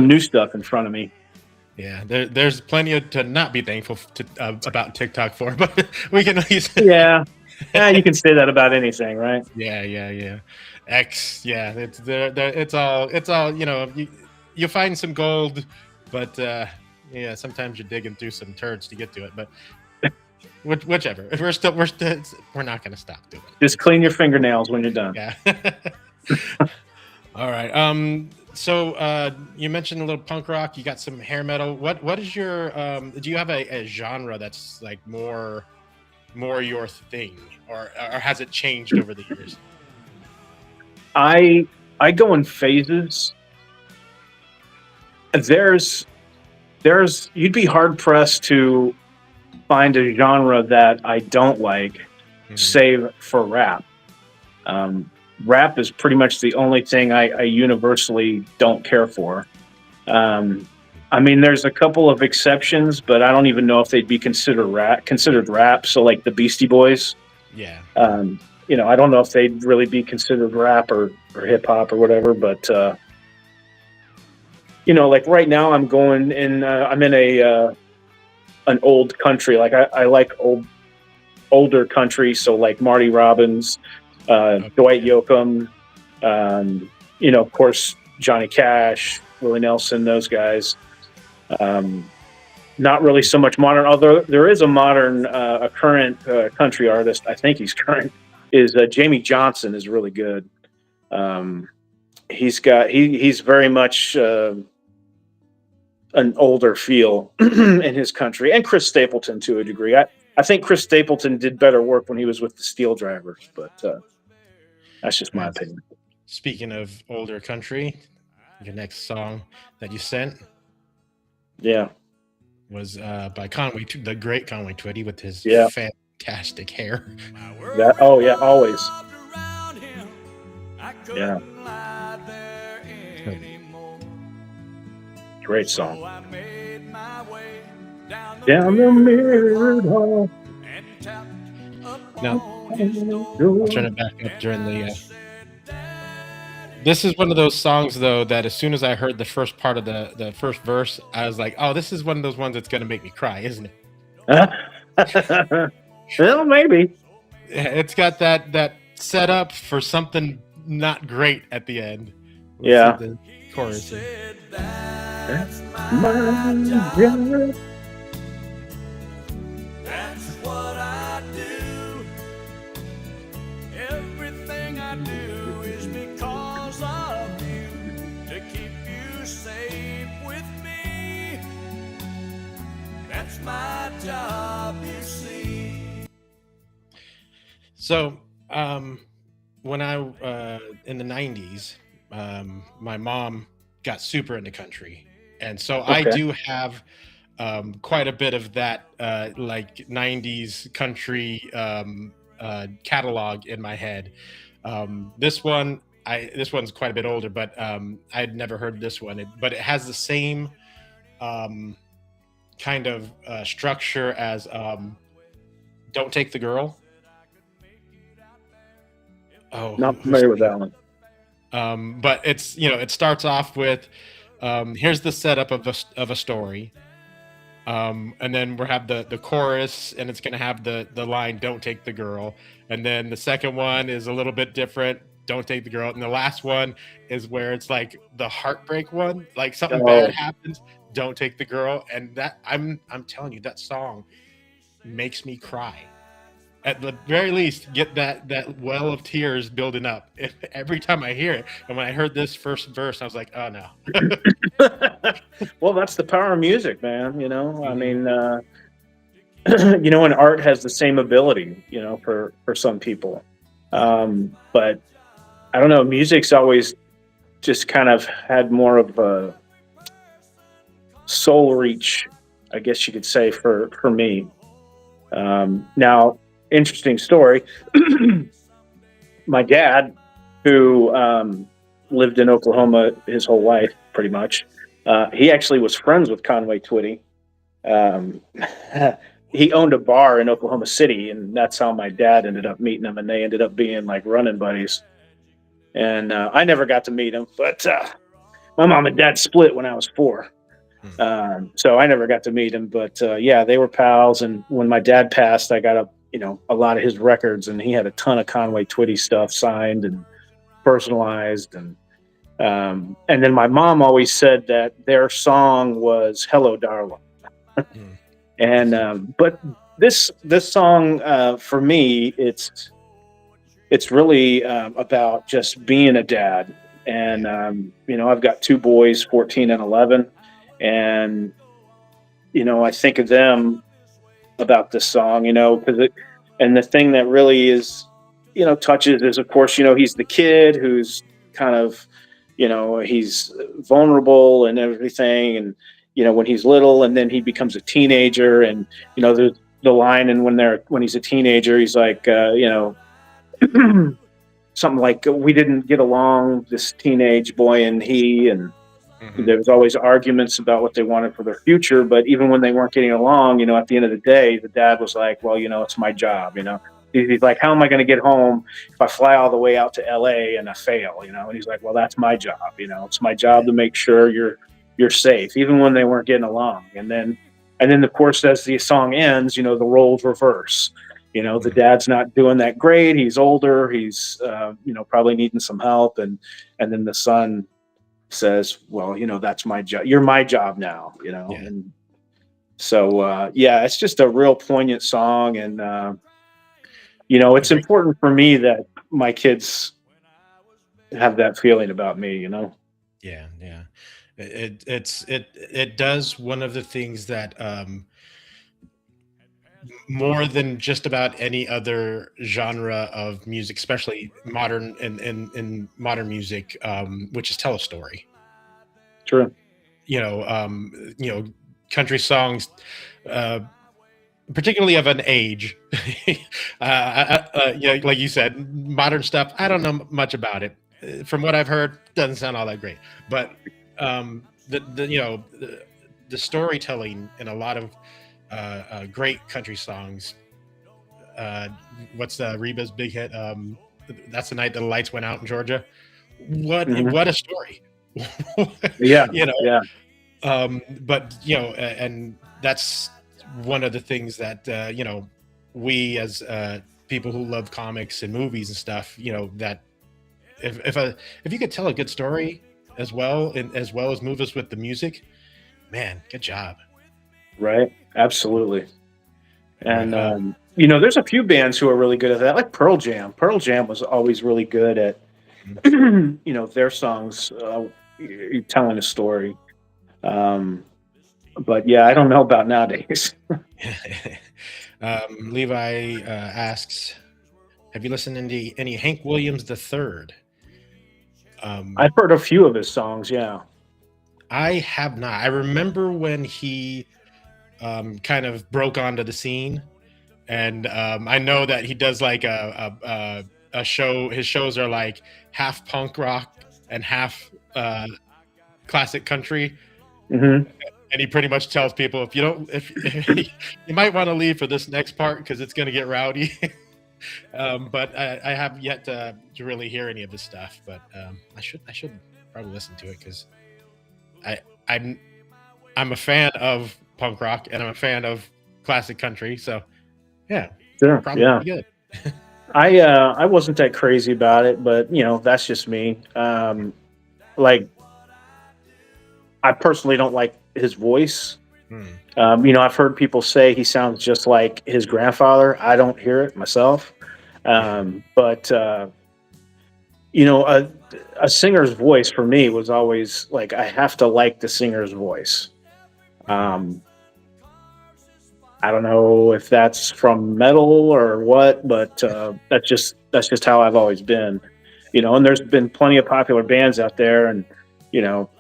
new stuff in front of me. Yeah, there's plenty to not be thankful about TikTok for, but we can at least. Yeah, yeah, you can say that about anything, right? Yeah. X, yeah, it's all. You find some gold, but yeah, sometimes you're digging through some turds to get to it. But whichever, we're not going to stop doing it. Just clean your fingernails when you're done. Yeah. All right. So you mentioned a little punk rock. You got some hair metal. What is your do you have a genre that's like more your thing, or has it changed over the years? I go in phases. There's you'd be hard pressed to find a genre that I don't like, save for rap. Rap is pretty much the only thing I universally don't care for. I mean, there's a couple of exceptions, but I don't even know if they'd be considered rap. So, like the Beastie Boys. Yeah. I don't know if they'd really be considered rap or hip hop or whatever. But like right now, I'm in an old country. Like I like older country. So like Marty Robbins. Dwight Yoakam, of course, Johnny Cash, Willie Nelson, those guys. Not really so much modern, although there is a current country artist. I think he's current. Is Jamie Johnson is really good. He's very much an older feel in his country, and Chris Stapleton to a degree. I think Chris Stapleton did better work when he was with the Steel Drivers, but that's just my opinion. Speaking of older country, your next song that you sent, was by the great Conway Twitty with his fantastic hair. Always. Yeah. Great song. Down the mirrored hall. Now, I'll turn it back up during the. This is one of those songs, though, that as soon as I heard the first part of the first verse, I was like, "Oh, this is one of those ones that's going to make me cry, isn't it?" Well, maybe. It's got that setup for something not great at the end. Yeah. The chorus. That's my job. That's what I do. Everything I do is because of you, to keep you safe with me. That's my job, you see. So, when I in the 90s, my mom got super into country, and so I do have quite a bit of that like 90s country catalog in my head. This one's quite a bit older, but I'd never heard this one. But it has the same kind of structure as "Don't Take the Girl." Oh, not familiar with that one. But it's it starts off with here's the setup of a story. And then we'll have the chorus, and it's going to have the line, "Don't take the girl." And then the second one is a little bit different, "Don't take the girl." And the last one is where it's like the heartbreak one, like something bad happens, "Don't take the girl." And that I'm telling you, that song makes me cry. at the very least, get that well of tears building up every time I hear it. And when I heard this first verse, I was like, oh no. Well, that's the power of music, man. You know, I Mhm. mean, you know, and art has the same ability, you know, for some people. Yeah. But I don't know, music's always just kind of had more of a soul reach, I guess you could say, for me. Now, interesting story. My dad, who lived in Oklahoma his whole life, pretty much, he actually was friends with Conway Twitty. Um, he owned a bar in Oklahoma City, and that's how my dad ended up meeting him, and they ended up being like running buddies. And I never got to meet him, but my mom and dad split when I was 4. Hmm. So I never got to meet him, but yeah, they were pals. And when my dad passed, I got a lot of his records, and he had a ton of Conway Twitty stuff signed and personalized. And then my mom always said that their song was "Hello, Darling." Hmm. And but this song for me, it's really about just being a dad. And I've got 2 boys, 14 and 11, and I think of them about this song, because and the thing that really is, touches is, of course, he's the kid who's kind of, he's vulnerable and everything. And, when he's little, and then he becomes a teenager, and, the line, and when he's a teenager, he's like, something like, we didn't get along, this teenage boy and he, and Hmm. there was always arguments about what they wanted for their future. But even when they weren't getting along, at the end of the day, the dad was like, well, it's my job. He's like, how am I going to get home if I fly all the way out to LA and I fail? And he's like, well, that's my job. It's my job to make sure you're safe, even when they weren't getting along. And then of course, as the song ends, the roles reverse. The Hmm. dad's not doing that great. He's older. He's probably needing some help. And then the son says, well, that's my job. You're my job now. Yeah. And so yeah, it's just a real poignant song. And it's Agree. important for me that my kids have that feeling about me. Yeah. Yeah. It does one of the things that more than just about any other genre of music, especially modern in modern music, which is tell a story. True. You know, um, you know, country songs, uh, particularly of an age. Like you said, modern stuff. I don't know much about it. From what I've heard, doesn't sound all that great. But the storytelling in a lot of great country songs. Uh, what's Reba's big hit? That's the night that the lights went out in Georgia. Hmm. What a story! Yeah. you know, Yeah. but and that's one of the things that we as people who love comics and movies and stuff, that if you could tell a good story as well, and as well as move us with the music, man, good job. Right. Absolutely. Right. And there's a few bands who are really good at that, like Pearl Jam. Pearl Jam was always really good at their songs, telling a story. But yeah, I don't know about nowadays. Levi asks, "Have you listened to any Hank Williams the Third?" Um, I've heard a few of his songs. Yeah. I have not. I remember when he kind of broke onto the scene, and I know that he does like a show. His shows are like half punk rock and half classic country, Hmm. and he pretty much tells people, if you don't, if you might want to leave for this next part because it's going to get rowdy. But I have yet to really hear any of his stuff. But I should probably listen to it because I I'm I'm a fan of punk rock and I'm a fan of classic country. So yeah, Sure. probably Yeah. pretty good. I wasn't that crazy about it, but that's just me. Like, I personally don't like his voice. Hmm. I've heard people say he sounds just like his grandfather. I don't hear it myself. Yeah. But you know, a, a singer's voice for me was always like I have to like the singer's voice. Mhm. Um, I don't know if that's from metal or what, but that's just how I've always been. And there's been plenty of popular bands out there, and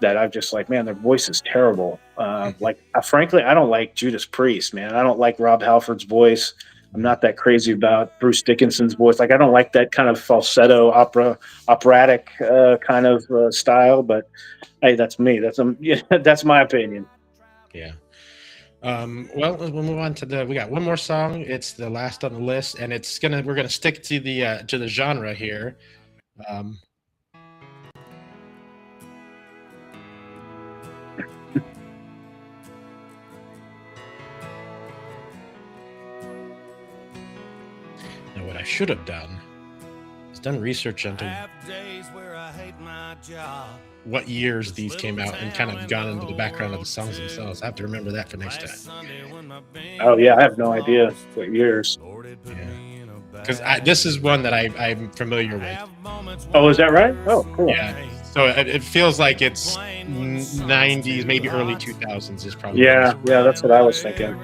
that I've just like, man, their voice is terrible. Frankly, I don't like Judas Priest, man. I don't like Rob Halford's voice. I'm Mhm. not that crazy about Bruce Dickinson's voice. Like, I don't like that kind of falsetto operatic kind of style. But hey, that's me. Yeah, that's my opinion. Yeah. Well, we'll move on to we got one more song. It's the last on the list, and we're gonna stick to the genre here. Um, Now, what I should have done is done research into what years these came out and kind of gone into the background of the songs themselves. I have to remember that for next time. Oh yeah, I have no idea what years. Yeah, because this is one that I'm familiar with. Oh, is that right? Oh, cool. Yeah, so it feels like it's 90s, maybe early 2000s is probably when this. Yeah, yeah, that's what I was thinking.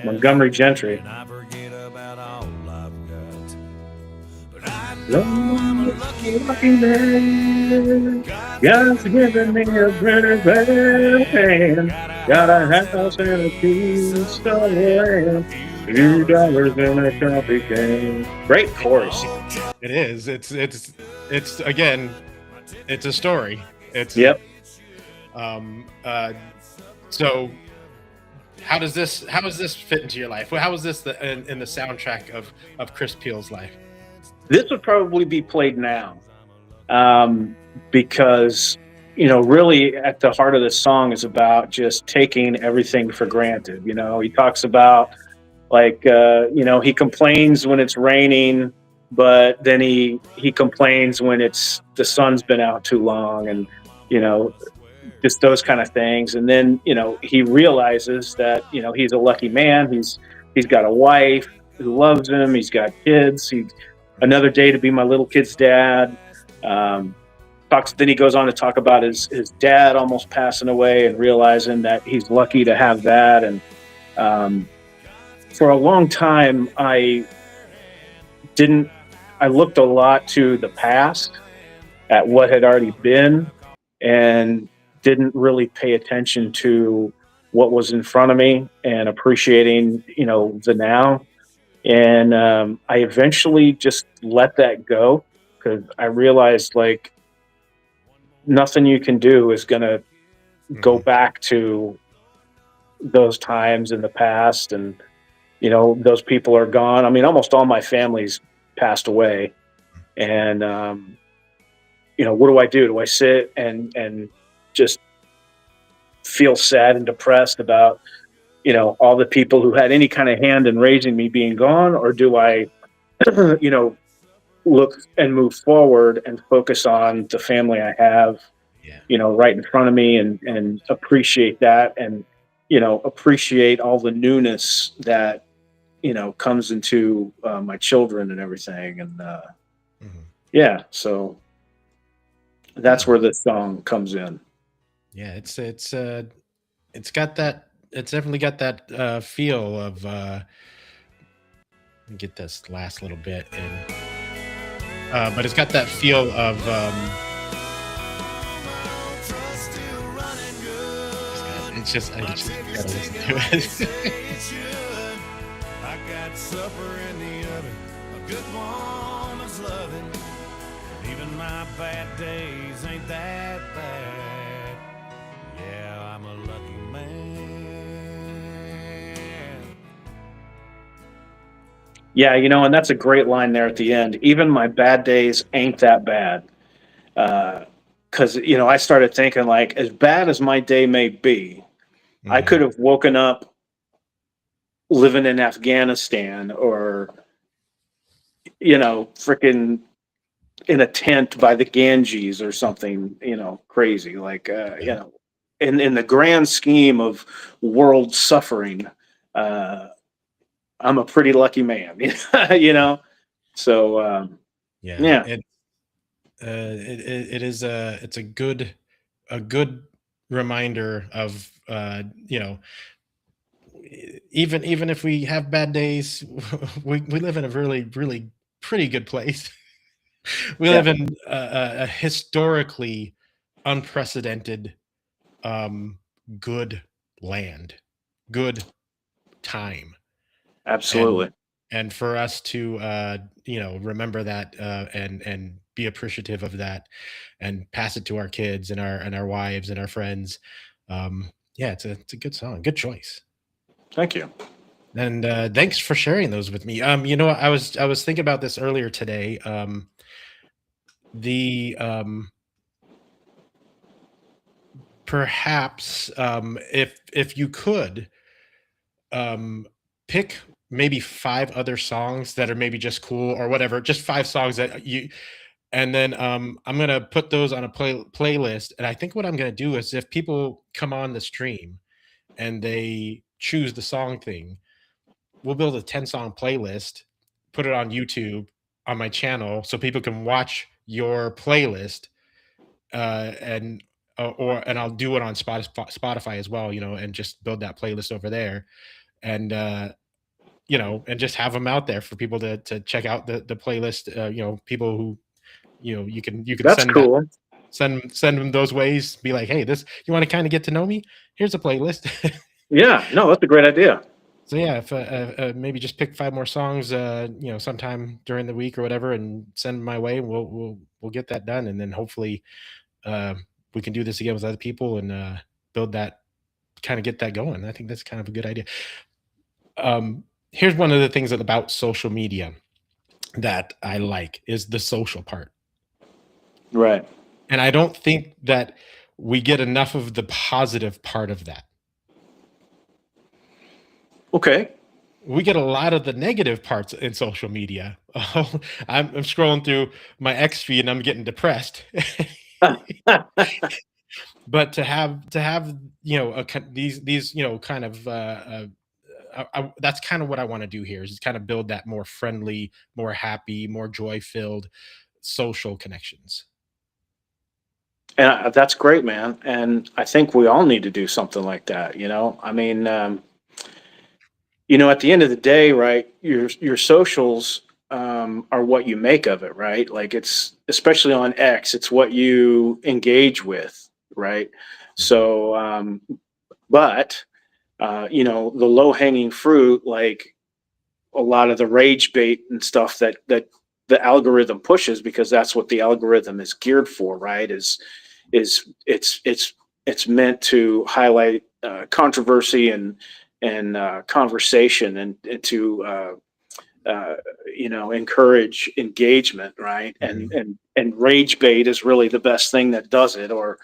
Montgomery Gentry. Lucky man, God's given me a pretty bad hand. Got a house and a piece of land. $2 in a coffee can. Great chorus. It is. It's again. It's a story. It's Yep. um. So how does this fit into your life? How is this in the soundtrack of Chris Peel's life? This would probably be played now, because really at the heart of this song is about just taking everything for granted. He talks about like he complains when it's raining, but then he complains when it's the sun's been out too long, and you know just those kind of things. And then he realizes that he's a lucky man. He's got a wife who loves him. He's got kids. He's another day to be my little kid's dad. Um, then he goes on to talk about his dad almost passing away and realizing that he's lucky to have that. And um, for a long time, didn't I looked a lot to the past at what had already been, and didn't really pay attention to what was in front of me and appreciating the now. And I eventually just let that go, because I realized like nothing you can do is going to go Mhm. back to those times in the past. And those people are gone. I mean, almost all my family's passed away. And what do I do? Do I sit and just feel sad and depressed about all the people who had any kind of hand in raising me being gone, or do I you know look and move forward and focus on the family I have Yeah. right in front of me, and appreciate that, and appreciate all the newness that comes into my children and everything. And Mhm. yeah, so Yeah. that's where this song comes in. Yeah. It's got that. It's definitely got that feel of. Let me get this last little bit in. But it's got that feel of. It's just I just gotta listen to it. I got supper in the oven, a good woman's loving. Even my bad days ain't that bad. Yeah, I'm a lucky man. Yeah, and that's a great line there at the end. Even my bad days ain't that bad. Because I started thinking, like, as bad as my day may be, I Mhm. could have woken up living in Afghanistan, or freaking in a tent by the Ganges or something, crazy. Like, Yeah. in the grand scheme of world suffering, uh, I'm a pretty lucky man, you know. So Yeah, yeah, it is a it's a good reminder of even if we have bad days, we live in a really pretty good place. We yeah, live in a historically unprecedented um good land, good time. and absolutely. and for us to remember that, and be appreciative of that, and pass it to our kids and our wives and our friends. Yeah, it's a good song, good choice. Thank you. And thanks for sharing those with me. I was thinking about this earlier today. The Perhaps, if you could, um pick maybe five other songs that are maybe just cool or whatever, just five songs that you and then I'm gonna put those on a playlist. And I think what I'm gonna do is, if people come on the stream and they choose the song thing, we'll build a 10-song playlist, put it on YouTube on my channel so people can watch your playlist. And or and I'll do it on Spotify as well, and just build that playlist over there. And and just have them out there for people to check out the playlist. People who, you can That's send that, cool. send them those ways. Be like, hey, this, you want to kind of get to know me? Here's a playlist. Yeah, no, that's a great idea. So yeah, if maybe just pick five more songs, sometime during the week or whatever, and send them my way. We'll get that done, and then hopefully uh, we can do this again with other people, and build that, kind of get that going. I think that's kind of a good idea. Here's one of the things about social media that I like, is the social part. Right. And I don't think that we get enough of the positive part of that. Okay. We get a lot of the negative parts in social media. I'm scrolling through my X feed and I'm getting depressed. But to have these kind of that's kind of what I want to do here, is kind of build that more friendly, more happy, more joy filled social connections. And that's great, man. And I think we all need to do something like that. I mean, at the end of the day, right? Your socials are what you make of it, right? Like, it's especially on X, it's what you engage with, right? Mhm. So, but the low hanging fruit, like a lot of the rage bait and stuff that the algorithm pushes, because that's what the algorithm is geared for, right? Is it's meant to highlight controversy and conversation, and to encourage engagement, right? and Mhm. and and rage bait is really the best thing that does it, or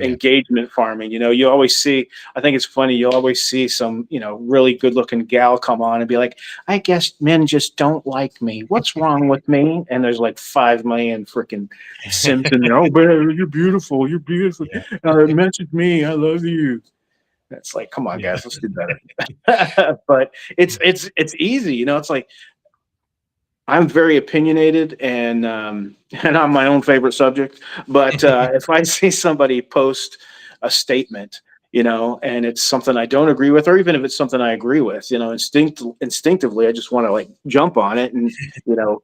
Yeah. engagement farming. You always see, I think it's funny, you always see some really good looking gal come on and be like, I guess men just don't like me, what's wrong with me? And there's like 5 million freaking simps in there. Oh baby, you're beautiful, you're beautiful, Yeah. message me, I love you. It's like, come on, Yeah. guys, let's do better. But it's easy, it's like, I'm very opinionated, and I'm my own favorite subject. But if I see somebody post a statement, and it's something I don't agree with, or even if it's something I agree with, instinctively, I just want to like jump on it and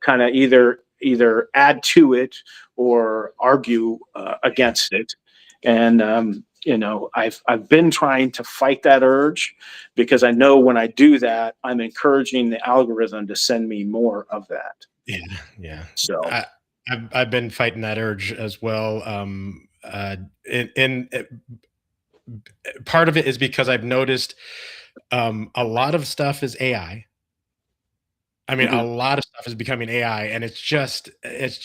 kind of either add to it or argue against it. And I've been trying to fight that urge, because I know when I do that, I'm encouraging the algorithm to send me more of that. Yeah, yeah. So, I I've been fighting that urge as well. Part of it is because I've noticed a lot of stuff is AI. I mean, a mhm, lot of stuff is becoming AI, and it's just it's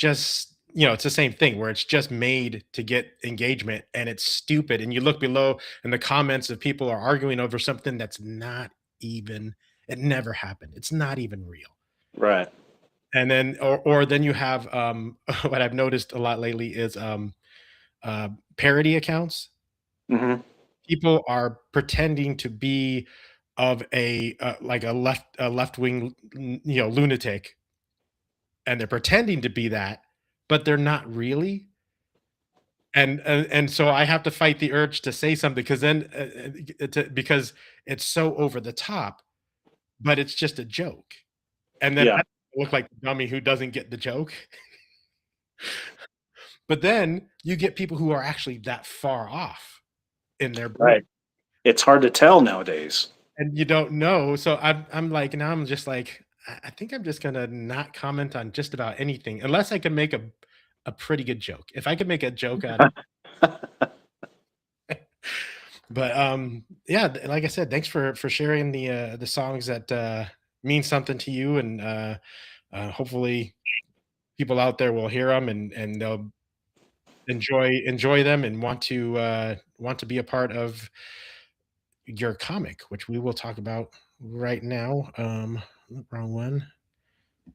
the same thing where it's just made to get engagement, and it's stupid. And you look below, and the comments of people are arguing over something that's not even, it never happened. It's not even real. right. And then or then you have what I've noticed a lot lately is parody accounts. Hmm. people are pretending to be of a like a left wing lunatic, and they're pretending to be that, but they're not really. And so I have to fight the urge to say something because then because it's so over the top, but it's just a joke, and then Yeah, I look like the dummy who doesn't get the joke. But then you get people who are actually that far off in their brain, right. It's hard to tell nowadays. and you don't know. So I'm like, now I'm just like, I think I'm just gonna not comment on just about anything unless I can make a pretty good joke. If I could make a joke out of but yeah, like I said, thanks for sharing the songs that mean something to you, and hopefully people out there will hear them and they'll enjoy them and want to be a part of your comic, which we will talk about right now. Wrong one.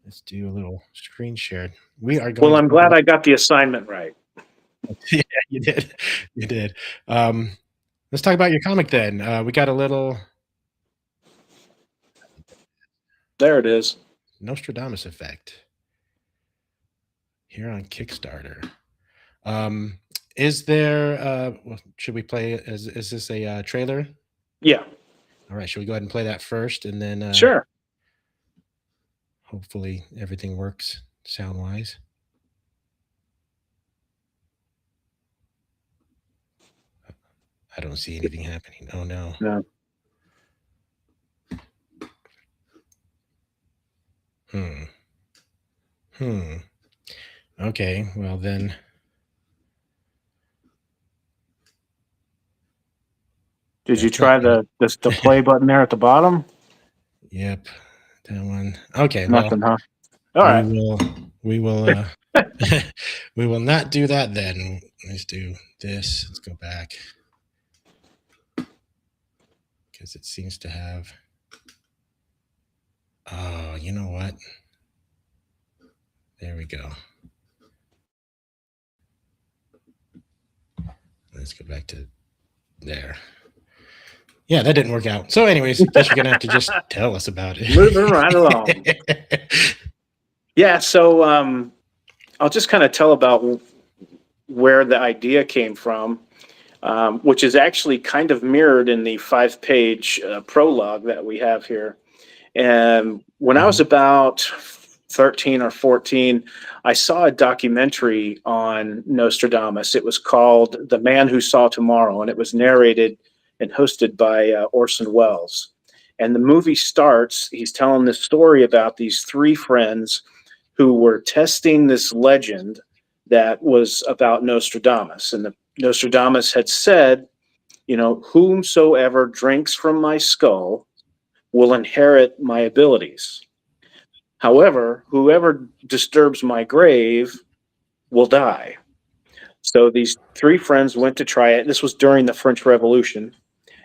Let's do a little screen share. We are Well, going to I'm talk glad about I got the assignment right. yeah, you did. You did. Let's talk about your comic then. We got a little There it is. Nostradamus effect here on Kickstarter. Um, is there should we play is this a trailer? Yeah, All right, should we go ahead and play that first and then sure. hopefully everything works sound wise? I don't see anything happening. Oh no. No. Hmm. Hmm. Okay. Well then. Did you That's not try gonna. the play button there at the bottom? Yep. That one. Okay. Well, Nothing, huh? All we right. will. We will. We will not do that then. Let's do this. Let's go back because it seems to have. Oh, you know what? There we go. Let's go back to there. Yeah, that didn't work out. So, anyways, guess you're gonna have to just tell us about it. Moving right along. Yeah, so I'll just kind of tell about where the idea came from, which is actually kind of mirrored in the 5-page prologue that we have here. And when I was about 13 or 14, I saw a documentary on Nostradamus. It was called The Man Who Saw Tomorrow, and it was narrated and hosted by Orson Welles. And the movie starts, he's telling this story about these three friends who were testing this legend that was about Nostradamus. And the Nostradamus had said, you know, whomsoever drinks from my skull will inherit my abilities. However, whoever disturbs my grave will die. So these three friends went to try it. This was during the French Revolution.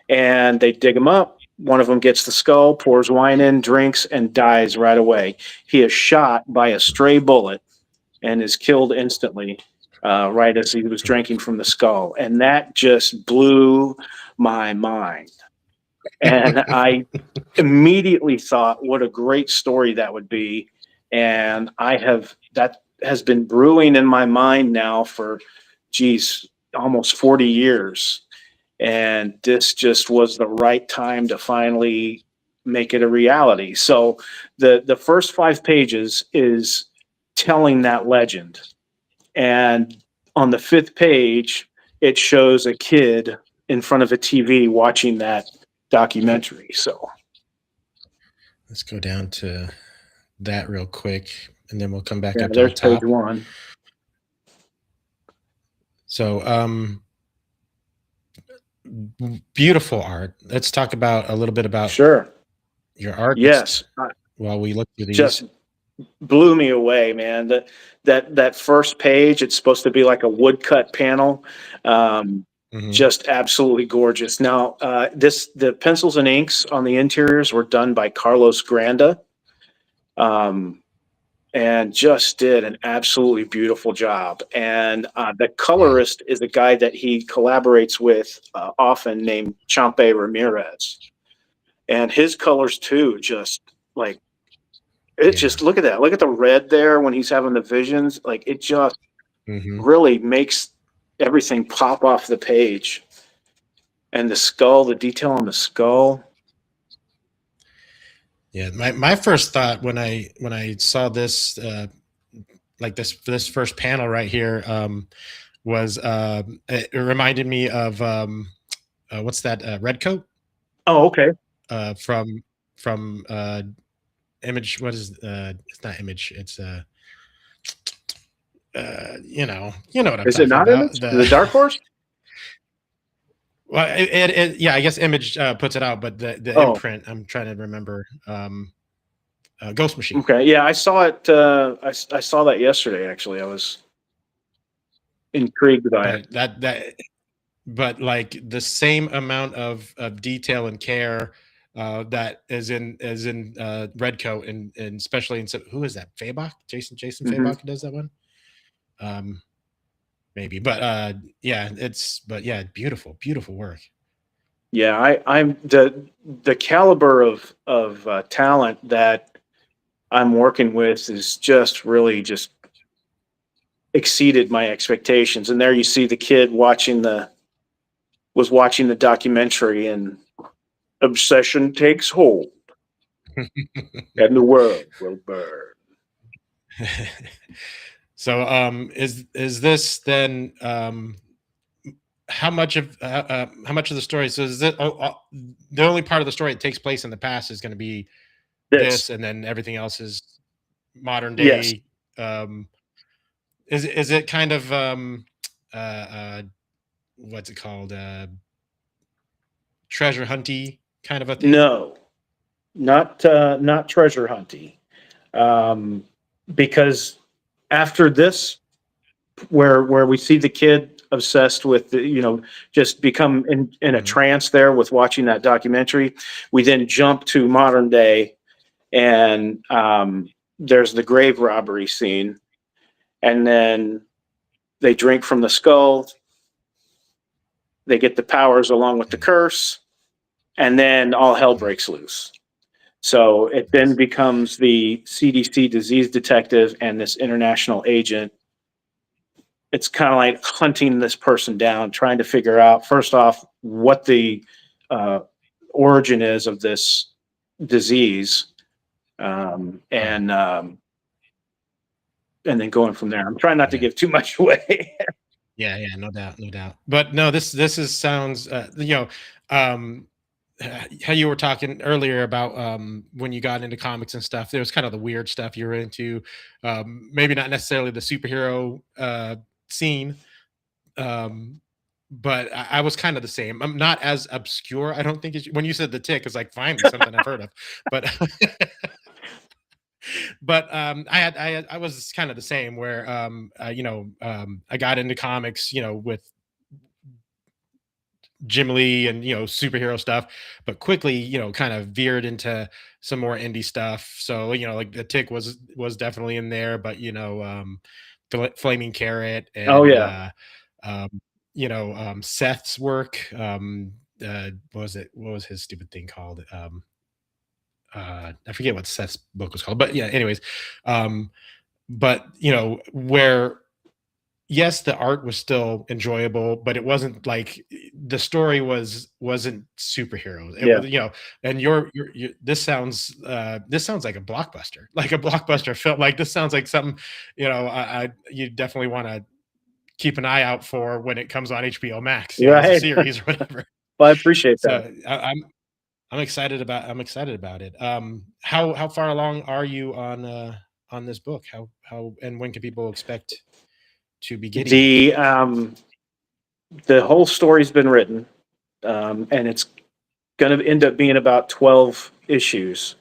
And they dig him up. One of them gets the skull, pours wine in, drinks, and dies right away. He is shot by a stray bullet and is killed instantly, right as he was drinking from the skull. And that just blew my mind. And I immediately thought, what a great story that would be. And that has been brewing in my mind now for, geez, almost 40 years. And this just was the right time to finally make it a reality. So the first 5 pages is telling that legend. And on the 5th page, it shows a kid in front of a TV watching that documentary. So let's go down to that real quick, and then we'll come back yeah, up to the there's top. page 1. So, beautiful art. Let's talk about a little bit about Sure. your art. Yes. While we look through these. Just blew me away, man. That first page, it's supposed to be like a woodcut panel. Just absolutely gorgeous. Now, the pencils and inks on the interiors were done by Carlos Granda. and just did an absolutely beautiful job. And the Yeah. colorist is a guy that he collaborates with often, named Champe Ramirez. And his colors too, just like it. Yeah. Just look at that. Look at the red there when he's having the visions. Like it just Hmm. really makes everything pop off the page. And the skull, the detail on the skull. Yeah. My first thought when I saw this like this first panel right here was it reminded me of what's that red coat Oh, okay. from image. What is it's not image, it's you know what I'm Is it talking not about, Image? The the Dark Horse? well yeah, I guess image puts it out, but the Oh, imprint, I'm trying to remember. Ghost Machine. okay. Yeah, I saw it. I saw that yesterday. Actually, I was intrigued by it. But but like the same amount of detail and care that is in Redcoat, and especially in who is that? Fabok? Jason Hmm. Fabok does that one. Um, maybe, but yeah, beautiful, beautiful work. Yeah, I'm the caliber of talent that I'm working with is just really just exceeded my expectations. And there you see the kid watching the documentary, and obsession takes hold, and the world will burn. So, is this then? How much of the story? So, is it the only part of the story that takes place in the past is going to be This, this, and then everything else is modern yes, day? Is it kind of uh, what's it called, treasure hunty kind of a thing? no, not treasure hunting, um, because after this, where we see the kid obsessed with just become in a Mhm. trance there with watching that documentary, we then jump to modern day, and there's the grave robbery scene, and then they drink from the skull, they get the powers along with the curse, and then all hell Mhm. breaks loose. So it then Nice. becomes the CDC disease detective and this international agent. It's kind of like hunting this person down, trying to figure out first off what the uh, origin is of this disease, um, Right. and um, and then going from there. I'm trying not to Yeah. give too much away. Yeah, yeah, no doubt, no doubt. But no, this is sounds um how you were talking earlier about when you got into comics and stuff. There was kind of the weird stuff you were into. Maybe not necessarily the superhero scene. Um but I was kind of the same. I'm not as obscure, I don't think, as when you said the tick, is like finally something I've heard of. But but I was kind of the same where I got into comics, with Jim Lee and superhero stuff, but quickly kind of veered into some more indie stuff. So like the Tick was definitely in there, but Flaming Carrot Oh and yeah, um, Seth's work. What was it? What was his stupid thing called? I forget what Seth's book was called, but yeah. Anyways, um, but where yes, the art was still enjoyable, but it wasn't like the story wasn't superheroes. It yeah, was, and this sounds like a blockbuster, like a blockbuster film. Like this sounds like something, you definitely want to keep an eye out for when it comes on HBO Max, you're as a right. series or whatever. Well, I appreciate that. So I'm excited about it. How far along are you on this book? How and when can people expect to be getting it? The whole story's been written, and it's going to end up being about 12 issues.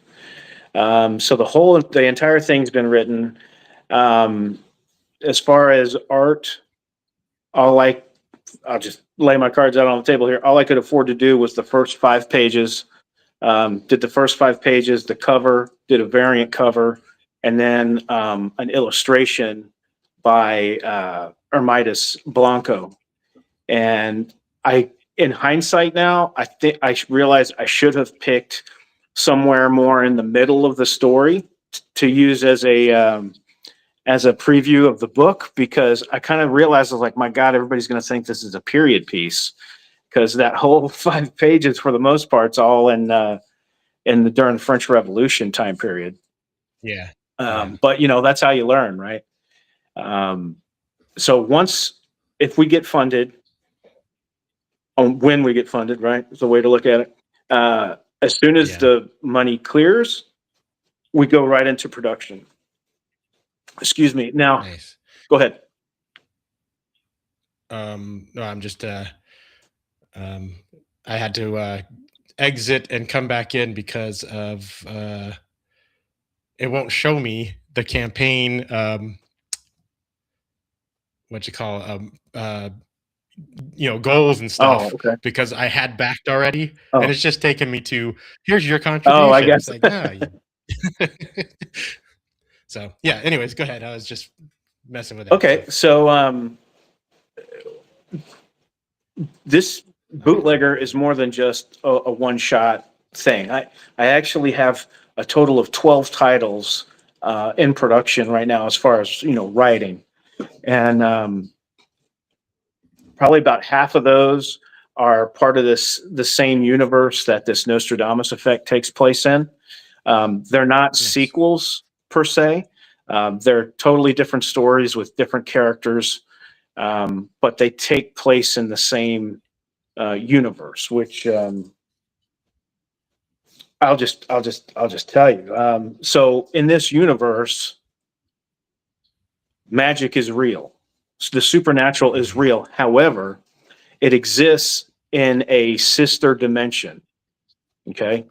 So the entire thing's been written. Um, as far as art, all I I'll just lay my cards out on the table here. All I could afford to do was the first 5 pages. Did the first 5 pages, the cover, did a variant cover, and then an illustration by Ermitas Blanco. And in hindsight now, I think I realize I should have picked somewhere more in the middle of the story to use as a preview of the book, because I kind of realized I was like, my God, everybody's going to think this is a period piece, because that whole 5 pages, for the most part, is all in during the French Revolution time period. Yeah. But that's how you learn, right? So if we get funded, when we get funded, right, is the way to look at it. As soon as the money clears, we go right into production. Excuse me. Now, Nice. Go ahead. No, I'm just I had to exit and come back in because of it won't show me the campaign what you call goals and Oh, stuff, okay. because I had backed already, and Oh, it's just taken me to, here's your I contribution. It's guess. like, no, so yeah, anyways, go ahead. I was just messing with that. Okay, so this bootlegger is more than just a one-shot thing. I actually have a total of 12 titles in production right now, as far as writing, and probably about half of those are part of the same universe that this Nostradamus effect takes place in. They're not Nice. sequels per se. They're totally different stories with different characters, but they take place in the same universe, which I'll just tell you. So in this universe, magic is real. The supernatural is real. However, it exists in a sister dimension. Okay.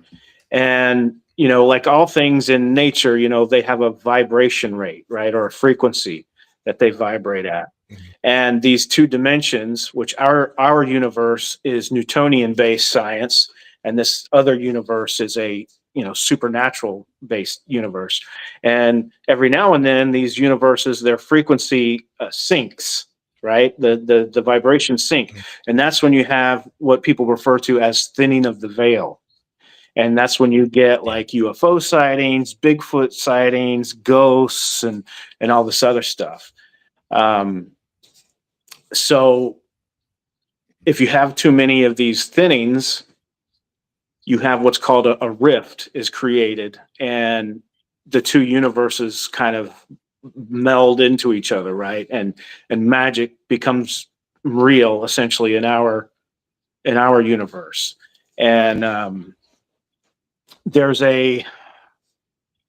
And, like all things in nature, they have a vibration rate, right? Or a frequency that they vibrate at. And these two dimensions, which our universe is Newtonian based science, and this other universe is a supernatural based universe. And every now and then, these universes, their frequency syncs, right? The vibrations sync, and that's when you have what people refer to as thinning of the veil. And that's when you get like UFO sightings, Bigfoot sightings, ghosts, and all this other stuff. So if you have too many of these thinnings, you have what's called a rift is created, and the two universes kind of meld into each other, right? And magic becomes real, essentially, in our universe. And there's a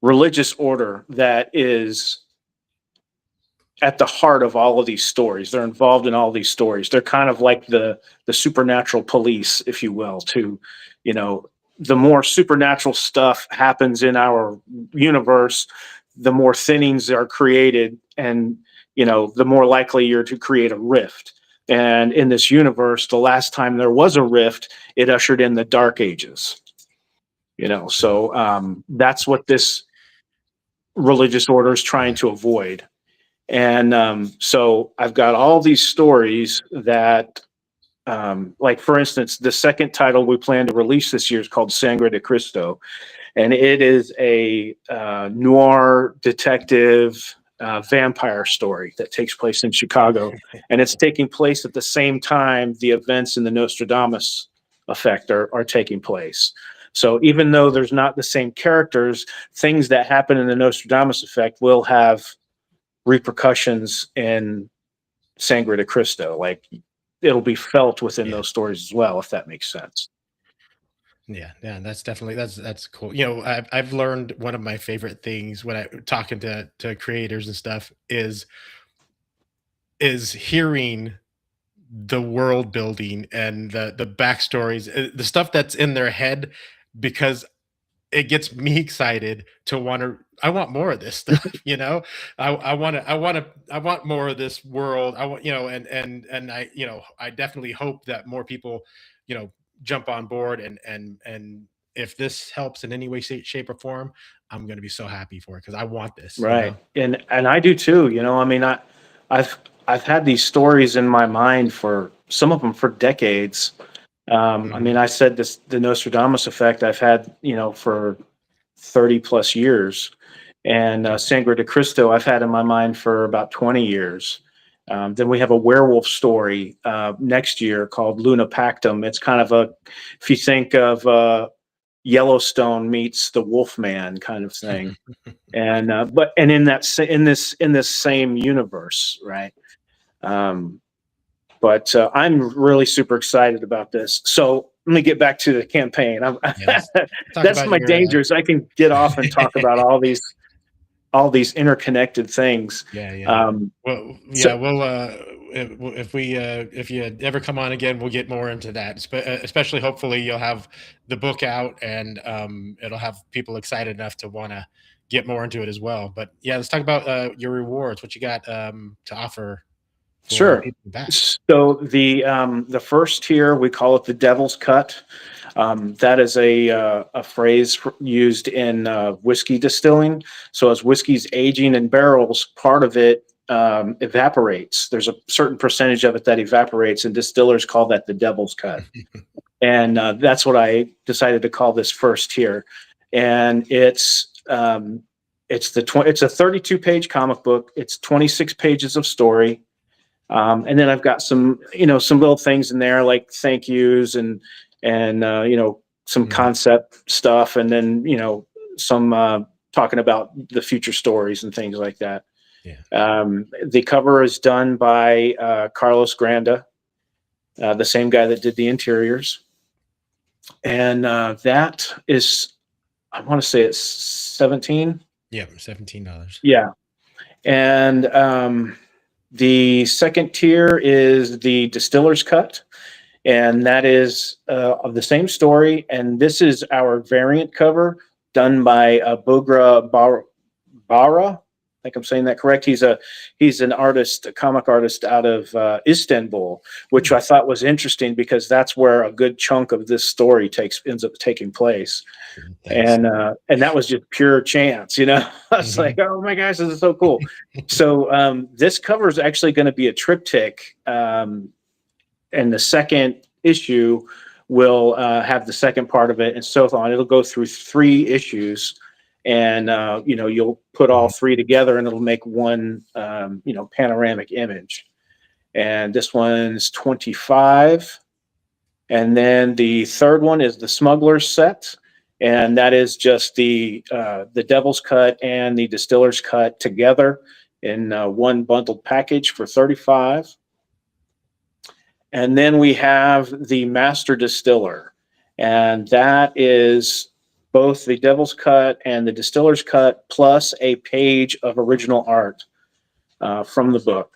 religious order that is at the heart of all of these stories. They're involved in all these stories. They're kind of like the supernatural police, if you will, to, the more supernatural stuff happens in our universe, the more thinnings are created, and, the more likely you're to create a rift. And in this universe, the last time there was a rift, it ushered in the Dark Ages. So that's what this religious order is trying to avoid. And so I've got all these stories that, like, for instance, the second title we plan to release this year is called Sangre de Cristo. And it is a noir detective vampire story that takes place in Chicago. And it's taking place at the same time the events in the Nostradamus effect are taking place. So even though there's not the same characters, things that happen in the Nostradamus effect will have repercussions in Sangre de Cristo. Like, it'll be felt within those stories as well, if that makes sense. Yeah, that's definitely that's cool. I've learned one of my favorite things when I talking to creators and stuff is hearing the world building and the backstories, the stuff that's in their head, because it gets me excited to I want more of this stuff, I want more of this world. I want, and I definitely hope that more people, jump on board and if this helps in any way, shape, or form, I'm gonna be so happy for it because I want this, you Right. know? And I do too, you know, I mean, I've I've had these stories in my mind for some of them for decades. I mean, Mhm. I said this, the Nostradamus effect I've had, you know, for 30 plus years. And Yeah. Sangre de Cristo, I've had in my mind for about 20 years. Then we have a werewolf story next year called Luna Pactum. It's kind of a, if you think of Yellowstone meets the Wolfman kind of thing. And but and in that in this same universe, right? Um, but I'm really super excited about this. So let me get back to the campaign. Yeah, let's talk That's about my your, dangers. I can get off and talk about all these interconnected things. yeah, yeah. Um, Well, so yeah, we'll, if we, if you ever come on again, we'll get more into that. Especially, hopefully, you'll have the book out, and it'll have people excited enough to want to get more into it as well. But yeah, let's talk about your rewards. What you got to offer for the sure. people back? So the first tier we call it the Devil's Cut. That is a phrase used in whiskey distilling. So as whiskey's aging in barrels, part of it evaporates. There's a certain percentage of it that evaporates, and distillers call that the Devil's Cut. And that's what I decided to call this first tier. And it's a 32 page comic book. It's 26 pages of story. And then I've got some, you know, some little things in there like thank yous and you know, some Mhm. concept stuff, and then you know some talking about the future stories and things like that. Yeah. The cover is done by Carlos Granda, the same guy that did the interiors, and that is, I want to say it's 17. Yeah, $17. Yeah, and the second tier is the distiller's cut, and that is of the same story. And this is our variant cover done by Bogra Bara. I think I'm saying that correct. He's an artist, a comic artist out of Istanbul, which I thought was interesting because that's where a good chunk of this story ends up taking place. Thanks. And that was just pure chance, you know. I was like, Mhm. oh my gosh, this is so cool. So this cover is actually going to be a triptych. And the second issue will have the second part of it and so on. It'll go through 3 issues, and you know, you'll put all Mhm. 3 together and it'll make one you know, panoramic image. And this one's 25. And then the third one is the smuggler's set, and that is just the Devil's Cut and the Distiller's Cut together in one bundled package for 35. And then we have the Master Distiller, and that is both the Devil's Cut and the Distiller's Cut plus a page of original art from the book,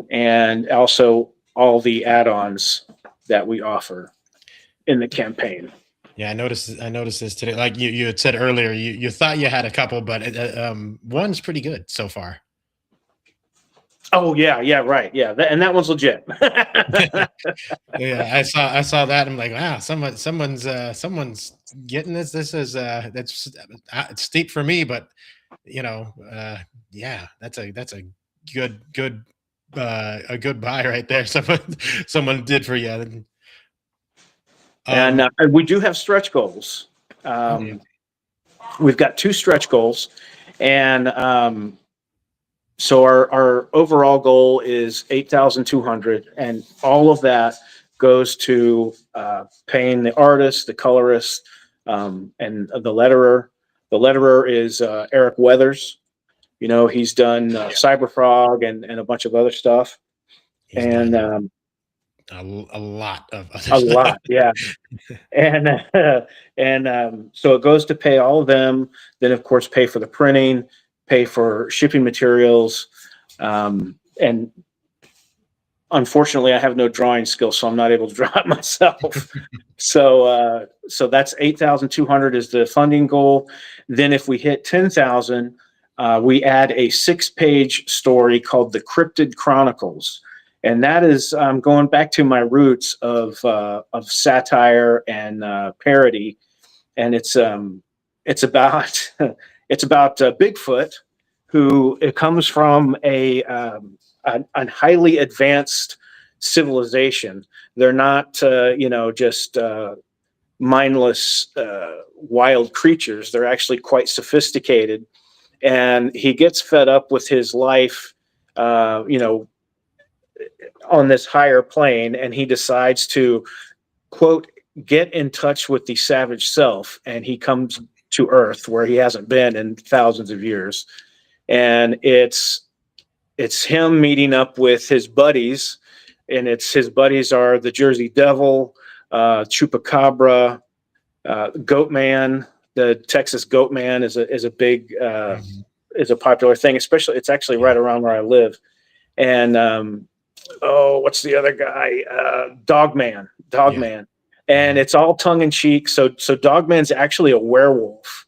and also all the add-ons that we offer in the campaign. Yeah, I noticed this today. Like you had said earlier, you thought you had a couple, but one's pretty good so far. Oh yeah, yeah, right, yeah, and that one's legit. Yeah, I saw that. I'm like, wow, someone's getting this. This is it's steep for me, but you know, yeah, that's a good buy right there. Someone did for you. And Um, we do have stretch goals. okay. Um, we've got 2 stretch goals, and so our overall goal is 8,200, and all of that goes to paying the artist, the colorist, and the letterer. The letterer is Eric Weathers. You know, he's done Cyberfrog and a bunch of other stuff, He's and done a lot of other a stuff. lot, yeah. And and so it goes to pay all of them. Then, of course, pay for the printing, pay for shipping materials, and unfortunately, I have no drawing skills, so I'm not able to draw it myself. So that's 8,200 is the funding goal. Then, if we hit 10,000, we add a 6 page story called the Cryptid Chronicles, and that is going back to my roots of satire and parody. and it's about it's about Bigfoot, who it comes from a highly advanced civilization. They're not just mindless wild creatures. They're actually quite sophisticated, and he gets fed up with his life, on this higher plane, and he decides to, quote, get in touch with the savage self, and he comes to Earth where he hasn't been in thousands of years, and it's him meeting up with his buddies, and it's his buddies are the Jersey Devil, Chupacabra, Goatman. The Texas Goatman is a big is a popular thing, especially it's actually right around where I live, and what's the other guy? Dogman. And it's all tongue in cheek. So Dogman's actually a werewolf,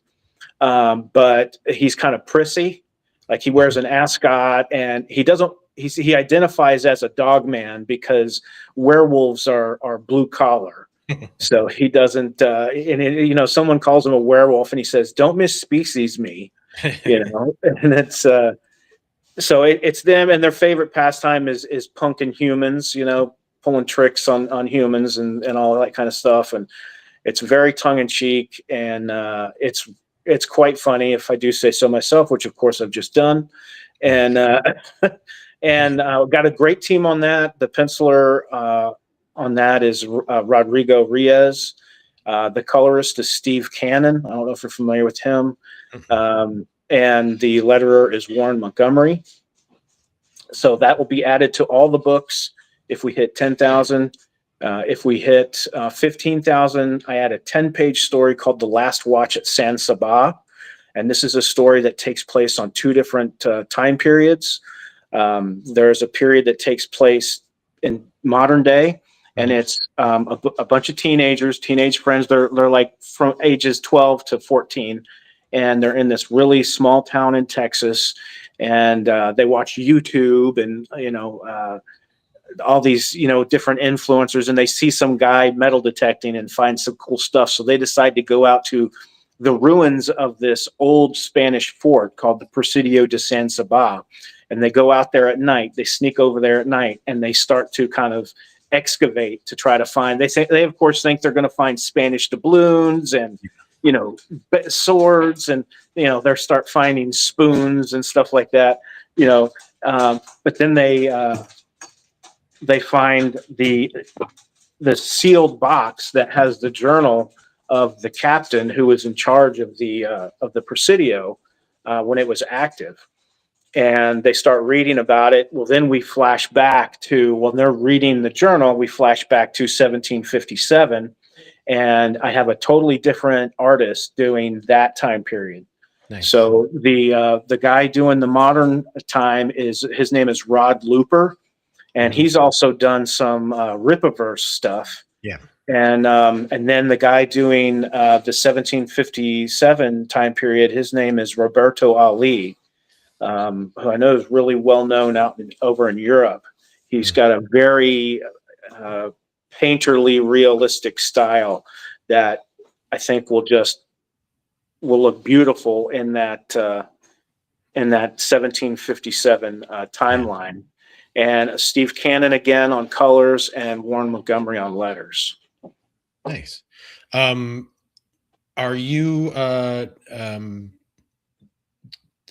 but he's kind of prissy. Like he wears an ascot, and he identifies as a dog man because werewolves are blue collar. So he doesn't, someone calls him a werewolf, and he says, "Don't misspecies me," and it's it's them, and their favorite pastime is punking humans, pulling tricks on humans and all that kind of stuff, and it's very tongue in cheek, and it's quite funny if I do say so myself, which of course I've just done, and got a great team on that. The penciler on that is Rodrigo Riez. The colorist is Steve Cannon. I don't know if you're familiar with him. And the letterer is Warren Montgomery. So that will be added to all the books if we hit 10,000. If we hit 15,000, I add a 10-page story called The Last Watch at San Saba. And this is a story that takes place on two different time periods. There's a period that takes place in modern day, and it's a bunch of teenage friends. They're like from ages 12 to 14, and they're in this really small town in Texas, and they watch YouTube and all these different influencers, and they see some guy metal detecting and find some cool stuff. So they decide to go out to the ruins of this old Spanish fort called the Presidio de San Saba, and they go out there at night. They sneak over there at night, and they start to kind of excavate to try to find. They of course think they're going to find Spanish doubloons and swords, and they start finding spoons and stuff like that. But then they find the sealed box that has the journal of the captain who was in charge of the Presidio when it was active. And they start reading about it. Well, then we flash back to, when they're reading the journal, we flash back to 1757. And I have a totally different artist doing that time period. Nice. So the guy doing the modern time his name is Rod Looper. And he's also done some Rippaverse stuff. Yeah. And then the guy doing the 1757 time period, his name is Roberto Ali, who I know is really well known over in Europe. He's got a very painterly, realistic style that I think will look beautiful in that 1757 timeline. And Steve Cannon again on colors, and Warren Montgomery on letters. Nice. Are you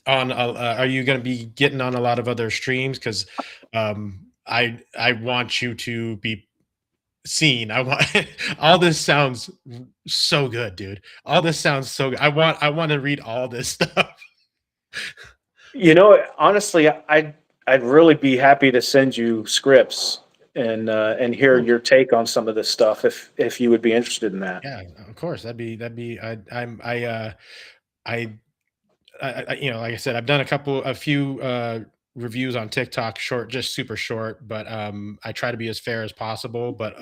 are you going to be getting on a lot of other streams? Because I want you to be seen. I want all this sounds so good, dude. All this sounds so good. I want to read all this stuff. Honestly, I'd really be happy to send you scripts and hear your take on some of this stuff if you would be interested in that. Yeah, of course. That'd be like I said, I've done a few reviews on TikTok, just super short, but I try to be as fair as possible. But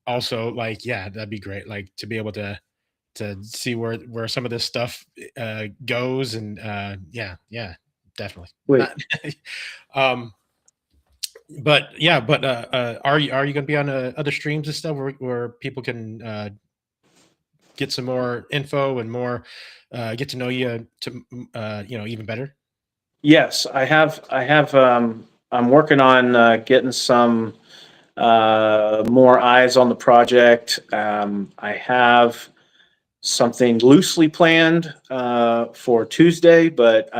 also, like, yeah, that'd be great, like, to be able to see where some of this stuff goes, and yeah, definitely. But yeah, are you going to be on other streams and stuff where people can get some more info and more get to know you to even better? Yes, I have. I'm working on getting some more eyes on the project. I have something loosely planned for Tuesday, but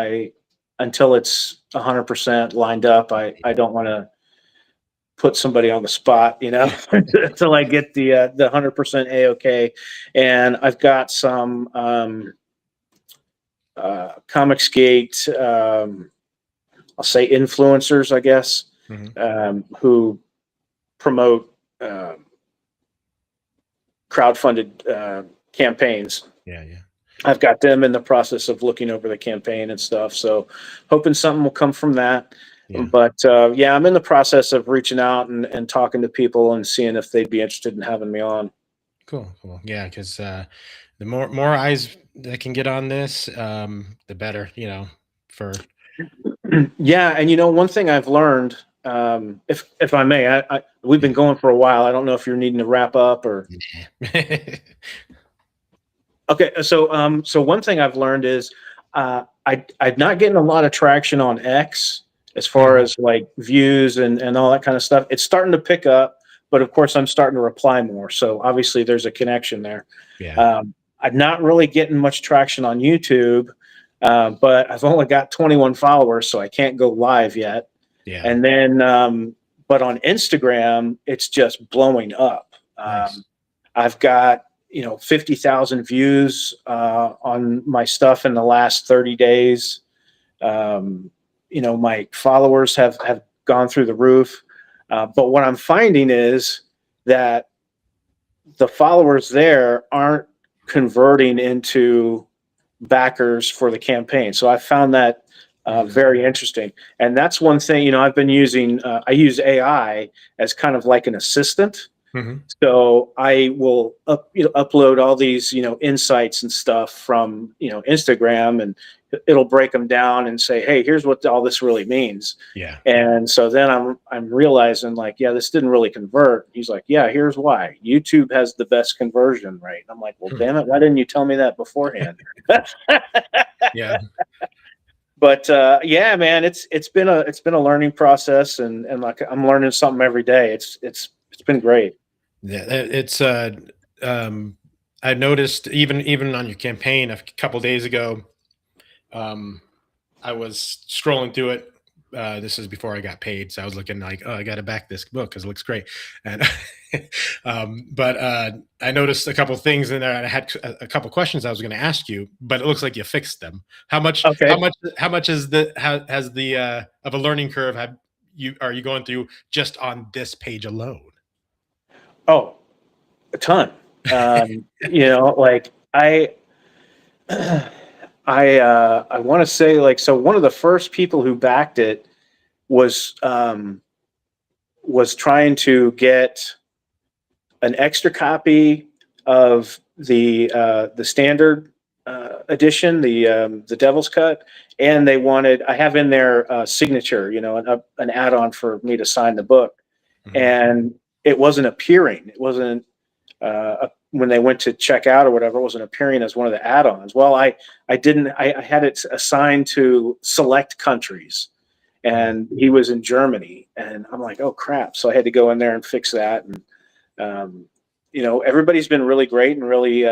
until it's 100% lined up, I don't want to put somebody on the spot, until I get the 100% A-OK. And I've got some Comicsgate, I'll say influencers, I guess, Hmm. who promote crowdfunded campaigns. Yeah, yeah, I've got them in the process of looking over the campaign and stuff. So hoping something will come from that. yeah. But yeah, I'm in the process of reaching out and talking to people and seeing if they'd be interested in having me on. Cool, cool. Yeah, because the more eyes that can get on this, the better. For Yeah, and one thing I've learned, if I may, we've been yeah. going for a while. I don't know if you're needing to wrap up or. Okay, so one thing I've learned is I'm not getting a lot of traction on X as far Mhm. as like views and all that kind of stuff. It's starting to pick up, but of course I'm starting to reply more. So obviously there's a connection there. Yeah, I'm not really getting much traction on YouTube, but I've only got 21 followers, so I can't go live yet. yeah. And then, but on Instagram, it's just blowing up. Nice. I've got 50,000 views on my stuff in the last 30 days. My followers have gone through the roof. But what I'm finding is that the followers there aren't converting into backers for the campaign. So I found that Mhm. very interesting. And that's one thing, I've been using, I use AI as kind of like an assistant. Mhm. So I will upload all these, insights and stuff from, Instagram, and it'll break them down and say, hey, here's what all this really means. Yeah. And so then I'm realizing, like, yeah, this didn't really convert. He's like, yeah, here's why. YouTube has the best conversion rate. I'm like, well, Hmm. damn it, why didn't you tell me that beforehand? Yeah. But yeah, man, it's been a learning process, and like I'm learning something every day. It's been great. Yeah. It's um, I noticed even on your campaign a couple days ago. Um, I was scrolling through it. This is before I got paid, so I was looking like, oh, I got to back this book because it looks great. And but I noticed a couple things in there, and I had a couple questions I was going to ask you, but it looks like you fixed them. How much? How Okay. much? How much is the? How has the of a learning curve? Have you are you going through just on this page alone? Oh, a ton. Like I want to say, like, so one of the first people who backed it was trying to get an extra copy of the standard edition, the Devil's Cut, and they wanted, I have in their signature, an add-on for me to sign the book, Mhm. and it wasn't appearing. It wasn't when they went to check out or whatever. It wasn't appearing as one of the add-ons. Well, I didn't. I had it assigned to select countries, Mm. and he was in Germany, and I'm like, oh crap! So I had to go in there and fix that, and everybody's been really great and really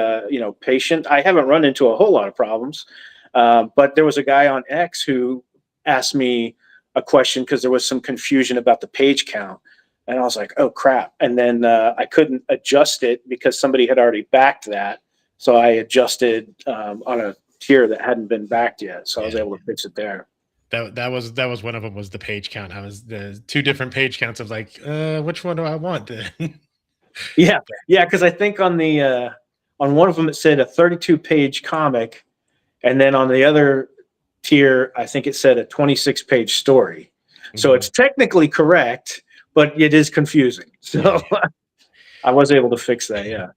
patient. I haven't run into a whole lot of problems, but there was a guy on X who asked me a question because there was some confusion about the page count, and I was like, oh crap! And then I couldn't adjust it because somebody had already backed that, so I adjusted on a tier that hadn't been backed yet, so I was Yeah. able to fix it there. That was one of them was the page count. I was the two different page counts of like, which one do I want then? Yeah, yeah, because I think on one of them it said a 32-page comic, and then on the other tier, I think it said a 26-page story. So Mhm. it's technically correct, but it is confusing. Yeah. So I was able to fix that. Yeah.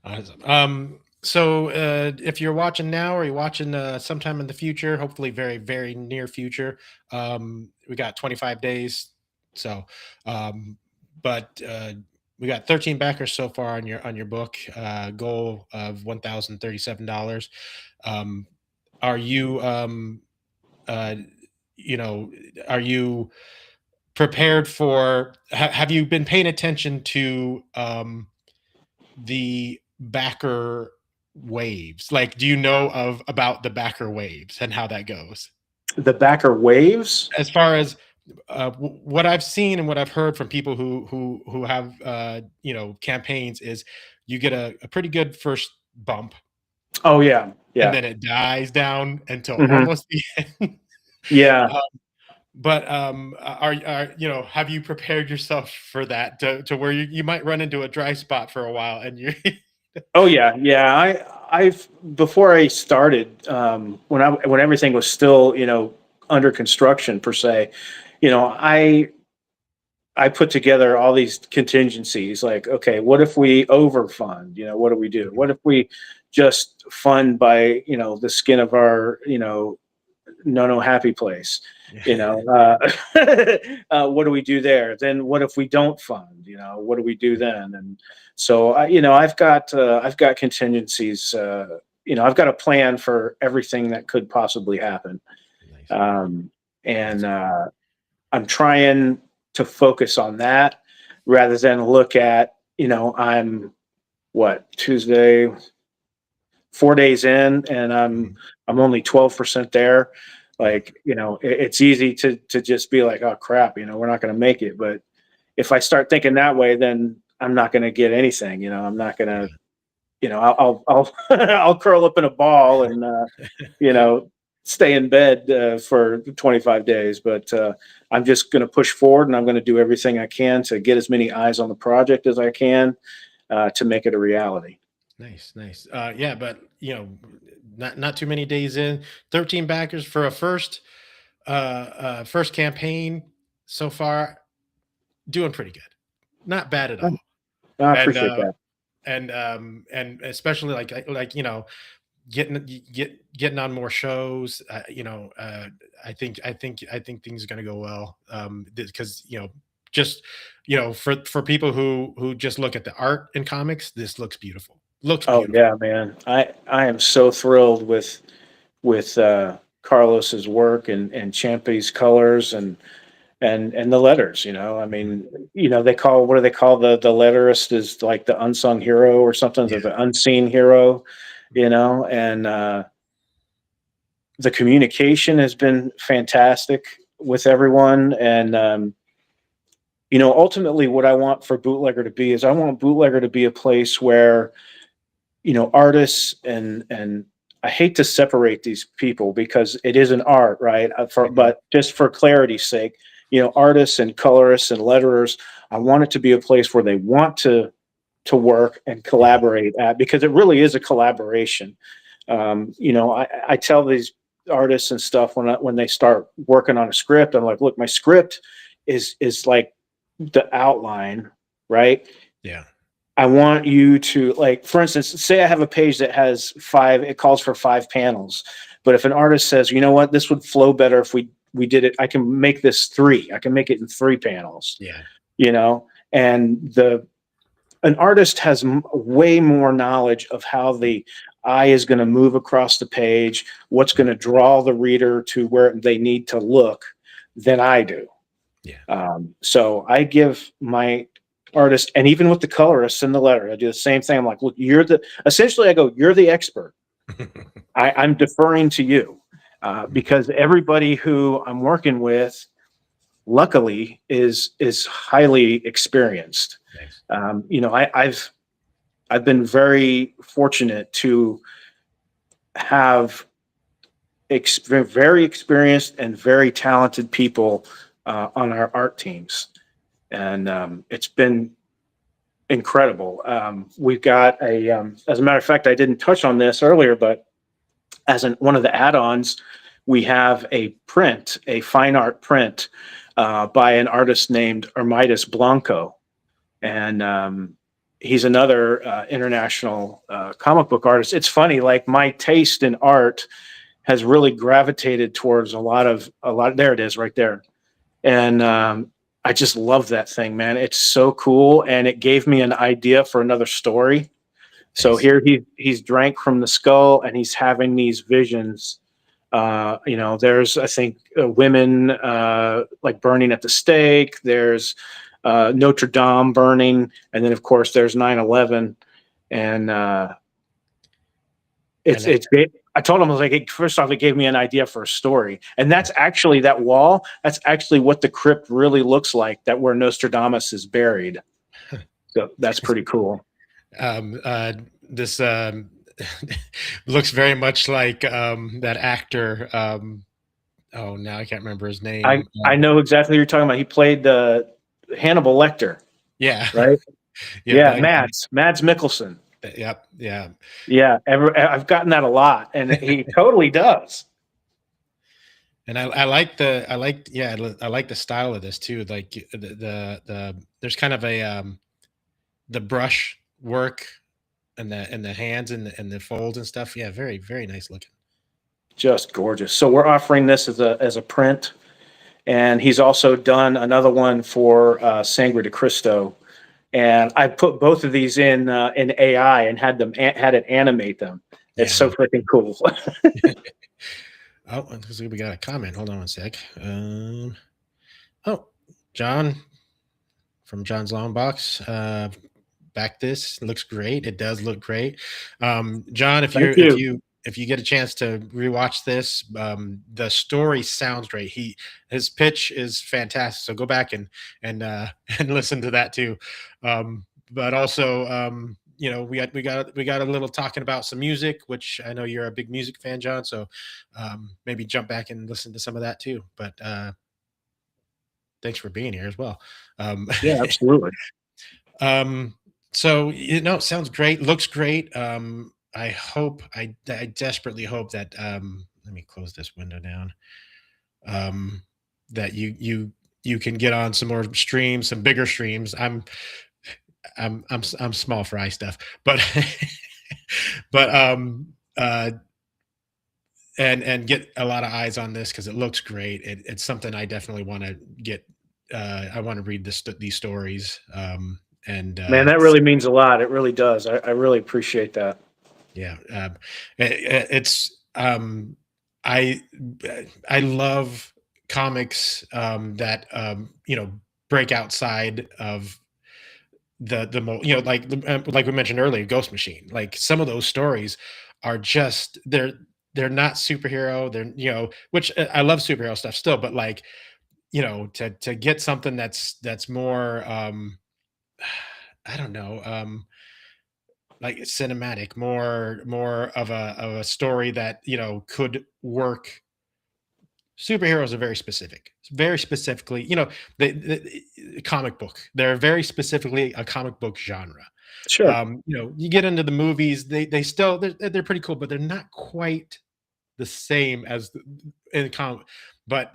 Awesome. So if you're watching now or you're watching sometime in the future, hopefully very, very near future, we got 25 days. So, but we got 13 backers so far on your book. Goal of $1,037. Um, are you uh, you know, are you prepared for? Have you been paying attention to the backer waves? Like, do you know of about the backer waves and how that goes? The backer waves. As far as what I've seen and what I've heard from people who have campaigns is you get a pretty good first bump Oh yeah, and yeah, then it dies down until hmm almost the end. yeah. But are have you prepared yourself for that to where you might run into a dry spot for a while and you Oh yeah, yeah. I've before I started, when everything was still, under construction per se, you know, I put together all these contingencies. Like, okay, what if we overfund? What do we do? What if we just fund by, the skin of our, no happy place? What do we do there? Then what if we don't fund? What do we do then? And so I've got contingencies. I've got a plan for everything that could possibly happen. Nice. And I'm trying to focus on that rather than look at, I'm what, Tuesday, 4 days in, and I'm Mhm. I'm only 12% there. Like, it's easy to just be like, oh crap, we're not going to make it. But if I start thinking that way, then I'm not going to get anything. I'm not going to, I'll I'll curl up in a ball and you know stay in bed for 25 days. But I'm just going to push forward, and I'm going to do everything I can to get as many eyes on the project as I can to make it a reality. Nice, nice. Yeah, but not too many days in. 13 backers for a first campaign so far, doing pretty good. Not bad at all. I And appreciate that. and especially like getting on more shows. I think things are gonna go well. Because just for people who just look at the art in comics, this looks beautiful. Looks Oh beautiful. yeah, man. I am so thrilled with Carlos's work and Champy's colors and the letters. I Mhm. mean, what do they call the letterist is like the unsung hero or something, Yeah. the unseen hero, and the communication has been fantastic with everyone. And ultimately what I want for Bootlegger to be is I want Bootlegger to be a place where artists and I hate to separate these people because it is an art, right? Mhm. But just for clarity's sake, artists and colorists and letterers, I want it to be a place where they want to work and Yeah. collaborate at, because it really is a collaboration. I tell these artists and stuff when they start working on a script, I'm like, look, my script is like the outline, right? Yeah. I want you to, like, for instance, say I have a page that has it calls for 5 panels. But if an artist says, you know what, this would flow better if we did it, I can make this 3. I can make it in 3 panels, Yeah. and an artist has way more knowledge of how the eye is going to move across the page, what's going to draw the reader to where they need to look, than I do. Yeah. So I give my artist, and even with the colorists in the letter, I do the same thing. I'm like, look, essentially I go, you're the expert. I'm deferring to you because everybody who I'm working with, luckily, is highly experienced. Nice. I've been very fortunate to have very experienced and very talented people on our art teams, and it's been incredible. We've got as a matter of fact, I didn't touch on this earlier, but one of the add-ons, we have a fine art print by an artist named Ermitas Blanco, and he's another international comic book artist. It's funny, like my taste in art has really gravitated towards a lot. There it is, right there, and I just love that thing, man. It's so cool, and it gave me an idea for another story. So Nice. here he's drank from the skull, and he's having these visions. There's, I think, women like burning at the stake. There's Notre Dame burning, and then of course there's 9/11, and And then, it's great. I told him, I was like, first off, it gave me an idea for a story, and that's actually that wall. That's actually what the crypt really looks like. That where Nostradamus is buried. So that's pretty cool. this looks very much like that actor. Oh, now I can't remember his I name. I know exactly what you're talking about. He played Hannibal Lecter, Yeah, right? yeah, Yeah, that guy. Mads Mikkelsen. Yep, yeah. Yeah, I've gotten that a lot, and he totally does. And I like I like the style of this too. Like there's kind of a the brush work and the hands and the folds and stuff. Yeah, very very nice looking. Just gorgeous. So we're offering this as a print, and he's also done another one for Sangre de Cristo. And I put both of these in AI and had it animate them. It's Yeah. so freaking cool. Oh, we got a comment. Hold on one sec. Oh, John from John's Long Box. Back this looks great. It does look great. John, Thank you. if you get a chance to rewatch this, the story sounds great. His pitch is fantastic. So go back and and listen to that too. But also, we got a little talking about some music, which I know you're a big music fan, John. So maybe jump back and listen to some of that too. But thanks for being here as well. Yeah, absolutely. So it sounds great, looks great. I desperately hope that let me close this window down. That you can get on some more streams, some bigger streams. I'm small fry stuff, but but and get a lot of eyes on this because it looks great. It's something I definitely want to get. I want to read these stories. And Man, that really means a lot. It really does. I really appreciate that. yeah, it's I I love comics that break outside of like we mentioned earlier, Ghost Machine. Like some of those stories are just they're not superhero. They're which I love superhero stuff still, but like to get something that's more I don't know, like cinematic, more of a story that could work. Superheroes are very specific, very specifically, the comic book. They're very specifically a comic book genre. Sure. You get into the movies, they still they're pretty cool, but they're not quite the same as in comic. But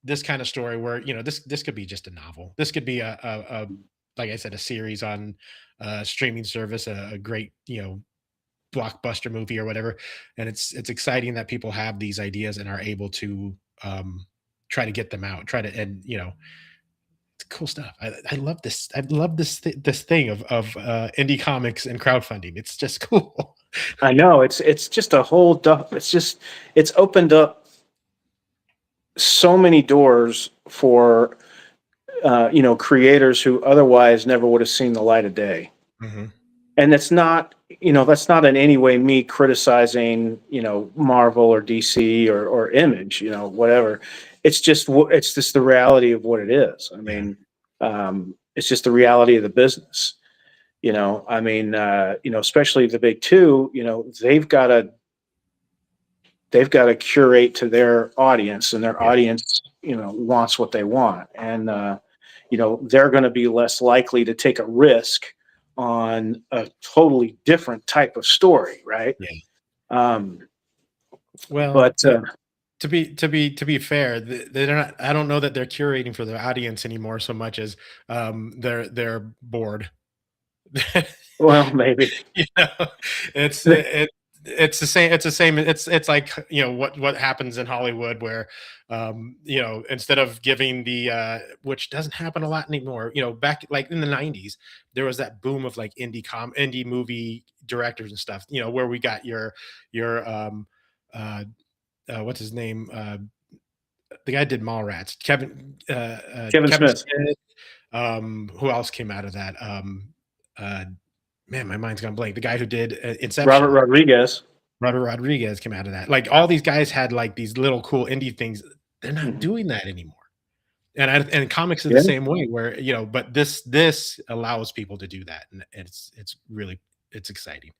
this kind of story where this could be just a novel. This could be a like I said, a series on a streaming service, a great blockbuster movie or whatever. And it's exciting that people have these ideas and are able to try to get them out, try to and it's cool stuff. I love this. I love this thing of indie comics and crowdfunding. It's just cool. I know it's just a whole. It's opened up so many doors for creators who otherwise never would have seen the light of day. Hmm. And that's not in any way me criticizing Marvel or DC or Image, whatever. It's just the reality of what it is. I Yeah. mean, it's just the reality of the business. Especially the big two. They've got to curate to their audience, and their Yeah. audience wants what they want, and they're going to be less likely to take a risk on a totally different type of story, right? Yeah. Um, Well, but to be fair, they're not. I don't know that they're curating for their audience anymore so much as they're bored. well, maybe you know, it's it. it's the same. It's the same. It's like, what happens in Hollywood where, instead of giving the which doesn't happen a lot anymore. Back like in the '90s, there was that boom of like indie movie directors and stuff. Where we got your uh, what's his name, the guy did Mallrats, Kevin Kevin Smith, Smith. Who else came out of that? Uh, Man, my mind's gone blank. The guy who did Robert Inception. Rodriguez. Robert Rodriguez came out of that. Like all these guys had like these little cool indie things. They're not Mhm. doing that anymore. And comics are the Yeah, same way where, but this allows people to do that. And it's really, it's exciting.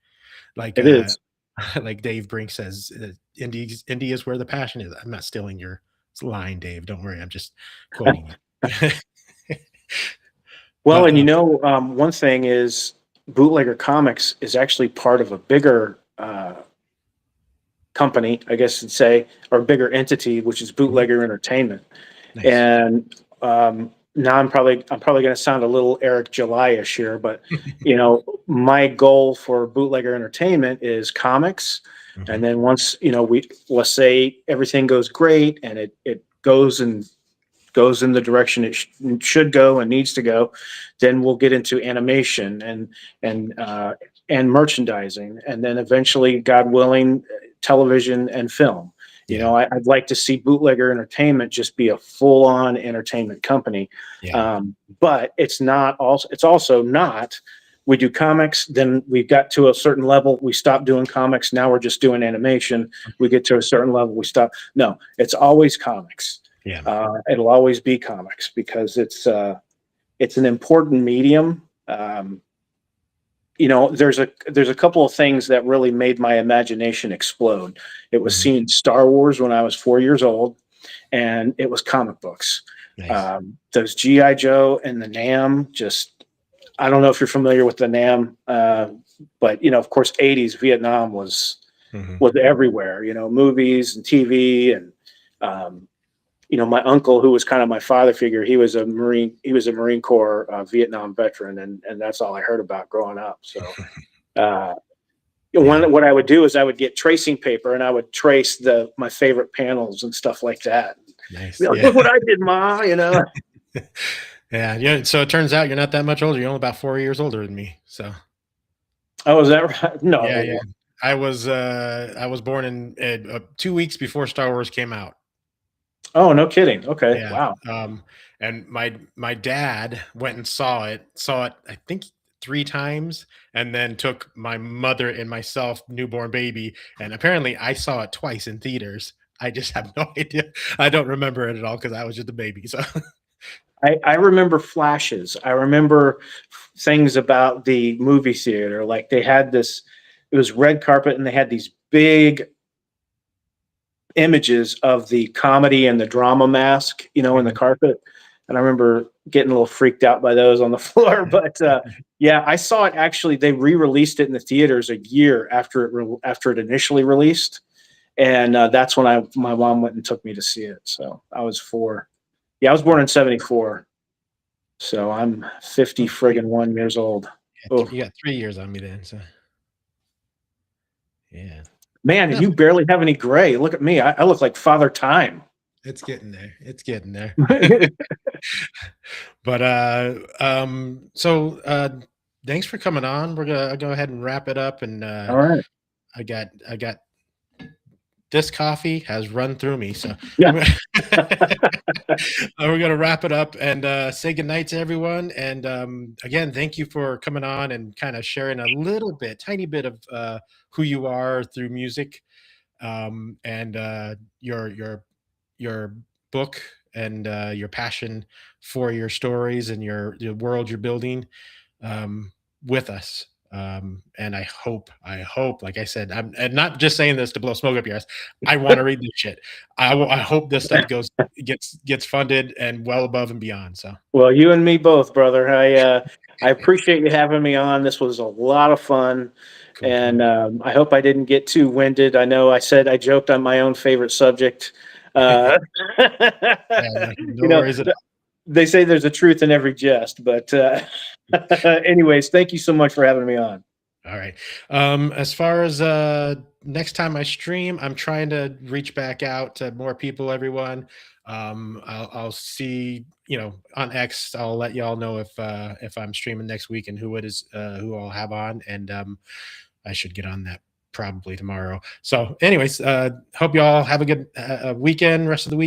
Like it is. like Dave Brink says, indie is where the passion is. I'm not stealing your line, Dave. Don't worry. I'm just quoting you. Well, But and one thing is Bootlegger Comics is actually part of a bigger company, I guess you'd say, or bigger entity, which is Bootlegger Entertainment. nice. And now I'm probably going to sound a little Eric July-ish here, but my goal for Bootlegger Entertainment is comics. And Mhm. then once let's say everything goes great and it goes in the direction it should go and needs to go, then we'll get into animation and merchandising, and then eventually, God willing, television and film. Yeah. I'd like to see Bootlegger Entertainment just be a full-on entertainment company, Yeah. but it's not. Also, it's also not. We do comics, then we got to a certain level, we stop doing comics. Now we're just doing animation. We get to a certain level, we stop. No, it's always comics. Yeah. It'll always be comics because it's an important medium. There's a couple of things that really made my imagination explode. It was Mhm. seeing Star Wars when I was 4 years old, and it was comic books. Nice. Those GI Joe and the Nam. Just I don't know if you're familiar with the Nam, but of course, '80s Vietnam was Mhm. everywhere. Movies and TV and my uncle, who was kind of my father figure, he was a Marine. He was a Marine Corps Vietnam veteran, and that's all I heard about growing up. So, uh, Yeah. what I would do is I would get tracing paper and I would trace my favorite panels and stuff like that. Be Nice. like, Yeah. look what I did, Ma. Yeah. Yeah. So it turns out you're not that much older. You're only about 4 years older than me. So Oh, is that right? yeah, yeah. No. I was born in 2 weeks before Star Wars came out. Oh, no kidding. Okay. Yeah. Wow. And my dad went and saw it, I think 3 times, and then took my mother and myself, newborn baby, and apparently I saw it twice in theaters. I just have no idea. I don't remember it at all because I was just a baby. So I remember flashes. I remember things about the movie theater. Like they had this, it was red carpet and they had these big images of the comedy and the drama mask, in the Mhm. carpet. And I remember getting a little freaked out by those on the floor. But yeah, I saw it actually. They re-released it in the theaters a year after it initially released, and that's when my mom went and took me to see it. So I was 4. Yeah, I was born in '74, so I'm 50 Oh, friggin' 1 years old. Oh you got 3 years on me then. So yeah. man, and No, you barely have any gray. Look at me. I look like Father Time. it's getting there. It's getting there. But thanks for coming on. We're gonna go ahead and wrap it up. And All right. I got this coffee has run through me, so Yeah. we're gonna wrap it up and say goodnight to everyone. And again, thank you for coming on and kind of sharing a little bit, tiny bit of who you are through music, and your book and your passion for your stories and your world you're building with us. And I hope, like I said, I'm and not just saying this to blow smoke up your ass. I want to read this shit. I hope this stuff gets funded and well above and beyond. So Well, you and me both, brother. I appreciate you having me on. This was a lot of fun, cool, and cool. I hope I didn't get too winded. I know I joked on my own favorite subject. Uh, Yeah, no you know, worries at all. they say there's a truth in every jest, but anyways, thank you so much for having me on. All right. As far as next time I stream, I'm trying to reach back out to more people, everyone. I'll see, on X, I'll let y'all know if I'm streaming next week and who it is, who I'll have on, and I should get on that probably tomorrow. So, anyways, hope y'all have a good weekend, rest of the week.